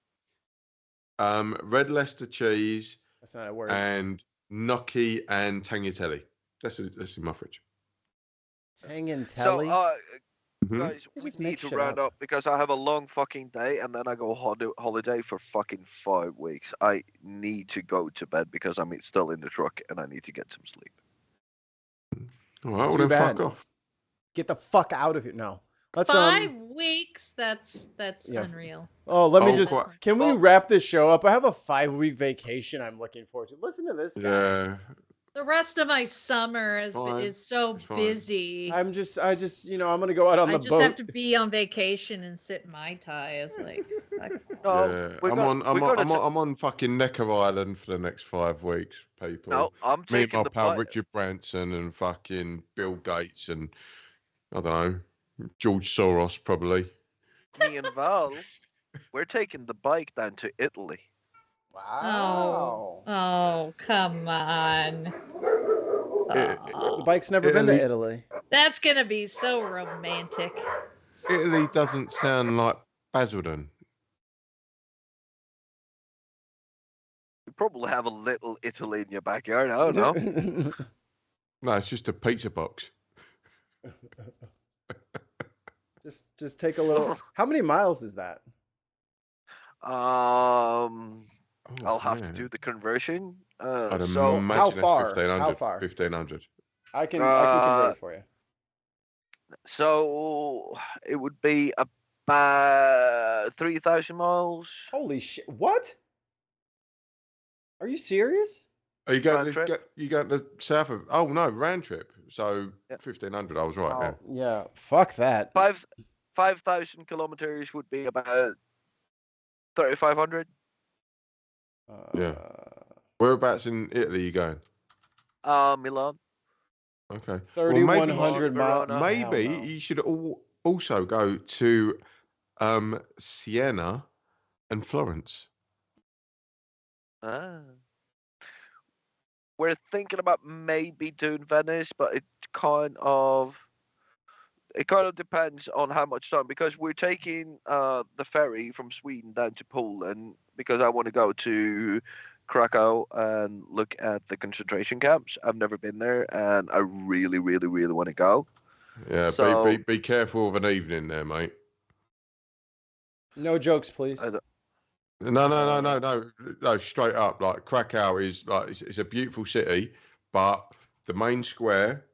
red Leicester cheese, that's not a word, and gnocchi and tagliatelle. That's in my fridge. Tagliatelle. So, Mhm. guys, You we just make need to shit round up. up because I have a long fucking day and then I go holiday for fucking 5 weeks. I need to go to bed because I'm still in the truck and I need to get some sleep. All right, well Too then bad. fuck off. Get the fuck out of here. No. Let's 5 weeks. That's Yeah. unreal. Oh, let me Oh, just. quite- Can we well- wrap this show up? I have a 5-week vacation I'm looking forward to. Listen to this guy. Yeah. The rest of my summer Fine. is so It's fine. busy. I just, I'm gonna go out on I the just boat. have to be on vacation and sit in Mai Tai. It's like, fuck. No, Yeah, we're gonna- we're gonna I'm on fucking Necker Island for the next 5 weeks, people. No, I'm Me and taking my the pal bike. Richard Branson and fucking Bill Gates and I don't know, George Soros probably. Me and Val, we're taking the bike down to Italy. Wow. Oh, come on. The bike's never been to Italy. That's gonna be so romantic. Italy doesn't sound like Basildon. You probably have a little Italy in your backyard. I don't know. No, it's just a pizza box. just take a little. How many miles is that? I'll have to yeah. do the conversion. I'd So imagine how it's far? 1500. How far? 1500. I can convert it for you. So it would be about 3,000 miles. Holy shit! What? Are you serious? Are you going Round to trip? you going to south of? Oh no, round trip. So 1500. I was right. Oh, Yeah. yeah. Fuck that. 5,000 kilometers would be about 3,500. Yeah. Whereabouts in Italy are you going? Milan. Okay. 3,100 miles. Verona. Maybe Hell no. you should also go to Siena and Florence. We're thinking about maybe doing Venice, but it kind of depends on how much time because we're taking the ferry from Sweden down to Poland because I want to go to Krakow and look at the concentration camps. I've never been there and I really, really, really want to go. Yeah, So- be careful of an evening there, mate. No jokes, please. No, straight up. Like Krakow is like it's a beautiful city, but the main square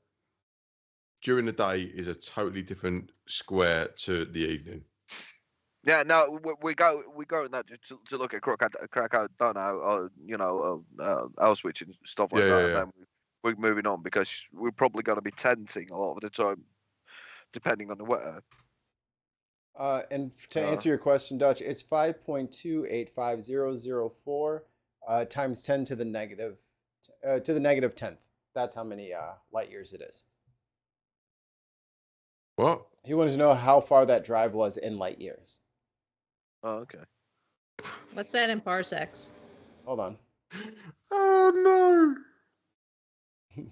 during the day is a totally different square to the evening. Yeah, no, we go now to look at Krakow, Donau, or Auschwitz and stuff like Yeah, that. yeah, And yeah. then we're moving on because we're probably going to be tenting a lot of the time, depending on the weather. And to answer your question, Dutch, it's 5.285004 times 10 to the negative 10th. That's how many light years it is. What? He wanted to know how far that drive was in light years. Oh, okay. What's that in parsecs? Hold on. Oh no!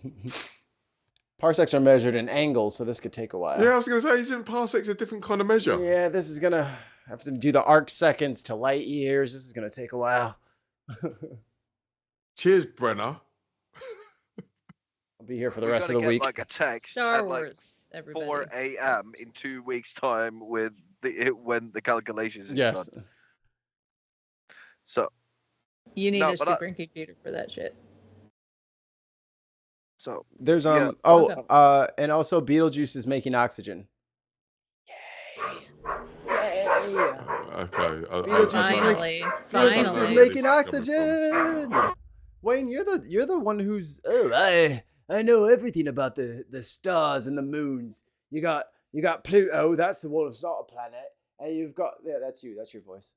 Parsecs are measured in angles, so this could take a while. Yeah, I was going to say, isn't parsecs a different kind of measure? Yeah, this is gonna have to do the arc seconds to light years. This is gonna take a while. Cheers, Brenner. I'll be here for the We're rest of gonna the get, week. like a text Star at like Wars, everybody. 4 a.m. in 2 weeks' time with when the calculations is Yes. done. So You need No, a but I- supercomputer for that shit. so There's yeah. and also Beetlejuice is making oxygen. Yay! Okay. Beetlejuice is Finally, Beetlejuice is finally. making oxygen. Wayne, you're the one who's I know everything about the stars and the moons. You got Pluto, that's the one that's not a planet, And you've got that's you. That's your voice.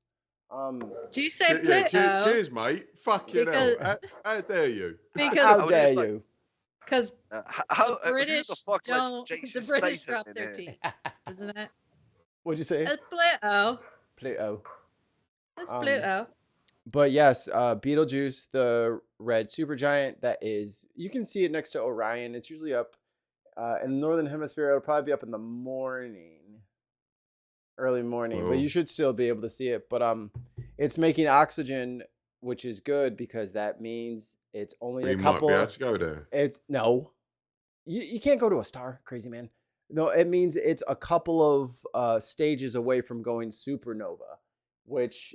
Do you say Yeah, Pluto? cheers, mate. Fucking hell. How dare you? Because How was dare just like- you? because How the British who the fuck lets don't. Jason The British Statham drop in their here? teeth, isn't it? What'd you say? It's Pluto. Pluto. It's Pluto. But yes, Betelgeuse, the red supergiant, that is, you can see it next to Orion. It's usually up in the northern hemisphere. It'll probably be up in the morning, early morning, but Oh. you should still be able to see it. But it's making oxygen, which is good because that means it's only You a might couple. be able to go there. It's no, you can't go to a star, crazy man. No, it means it's a couple of stages away from going supernova, which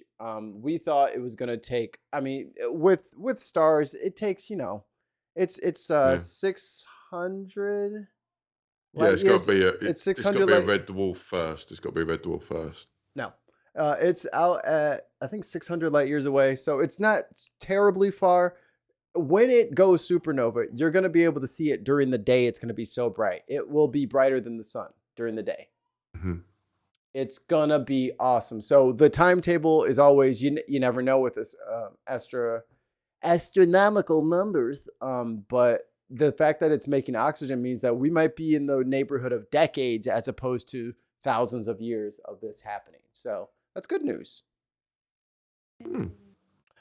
we thought it was gonna take. I mean, with stars, it takes it's 600. Yeah, it's got to be it's it's got 600 to be a light. red dwarf first. It's got to be a red dwarf first. No, it's out at I think 600 light years away, so it's not terribly far. When it goes supernova, you're going to be able to see it during the day. It's going to be so bright. It will be brighter than the sun during the day. Mm-hmm. It's going to be awesome. So the timetable is always, you never know with this astronomical numbers. But the fact that it's making oxygen means that we might be in the neighborhood of decades as opposed to thousands of years of this happening. So that's good news.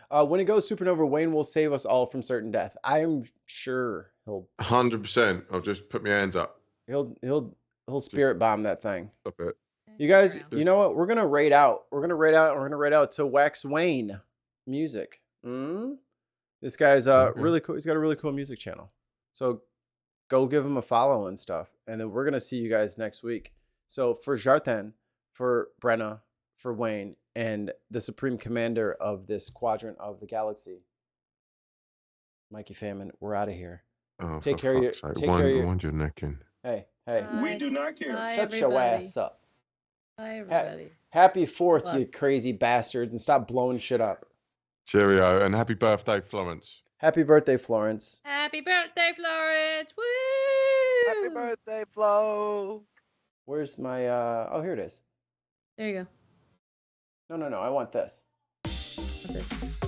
When it goes supernova, Wayne will save us all from certain death. I am sure he'll 100%. I'll just put my hands up. he'll spirit bomb that thing. Stop it. You guys, you know what? We're gonna raid out. We're gonna raid out to Wax Wayne music. This guy's really cool. He's got a really cool music channel. So go give him a follow and stuff. And then we're gonna see you guys next week. So for Jarthan, for Brenna, for Wayne, and the supreme commander of this quadrant of the galaxy, Mikey Famine, we're out of here. Oh, take for care of your. fuck's sake. Take care of your. Wind your neck in. Hey. We do not care. Bye, Shut your everybody. ass up. Bye, everybody. Happy 4th, Look. you crazy bastards, and stop blowing shit up. Cheerio and happy birthday, Florence. Happy birthday, Florence. Happy birthday, Florence! Woo! Happy birthday, Flo. Where's my oh, here it is. There you go. No, I want this. What's it?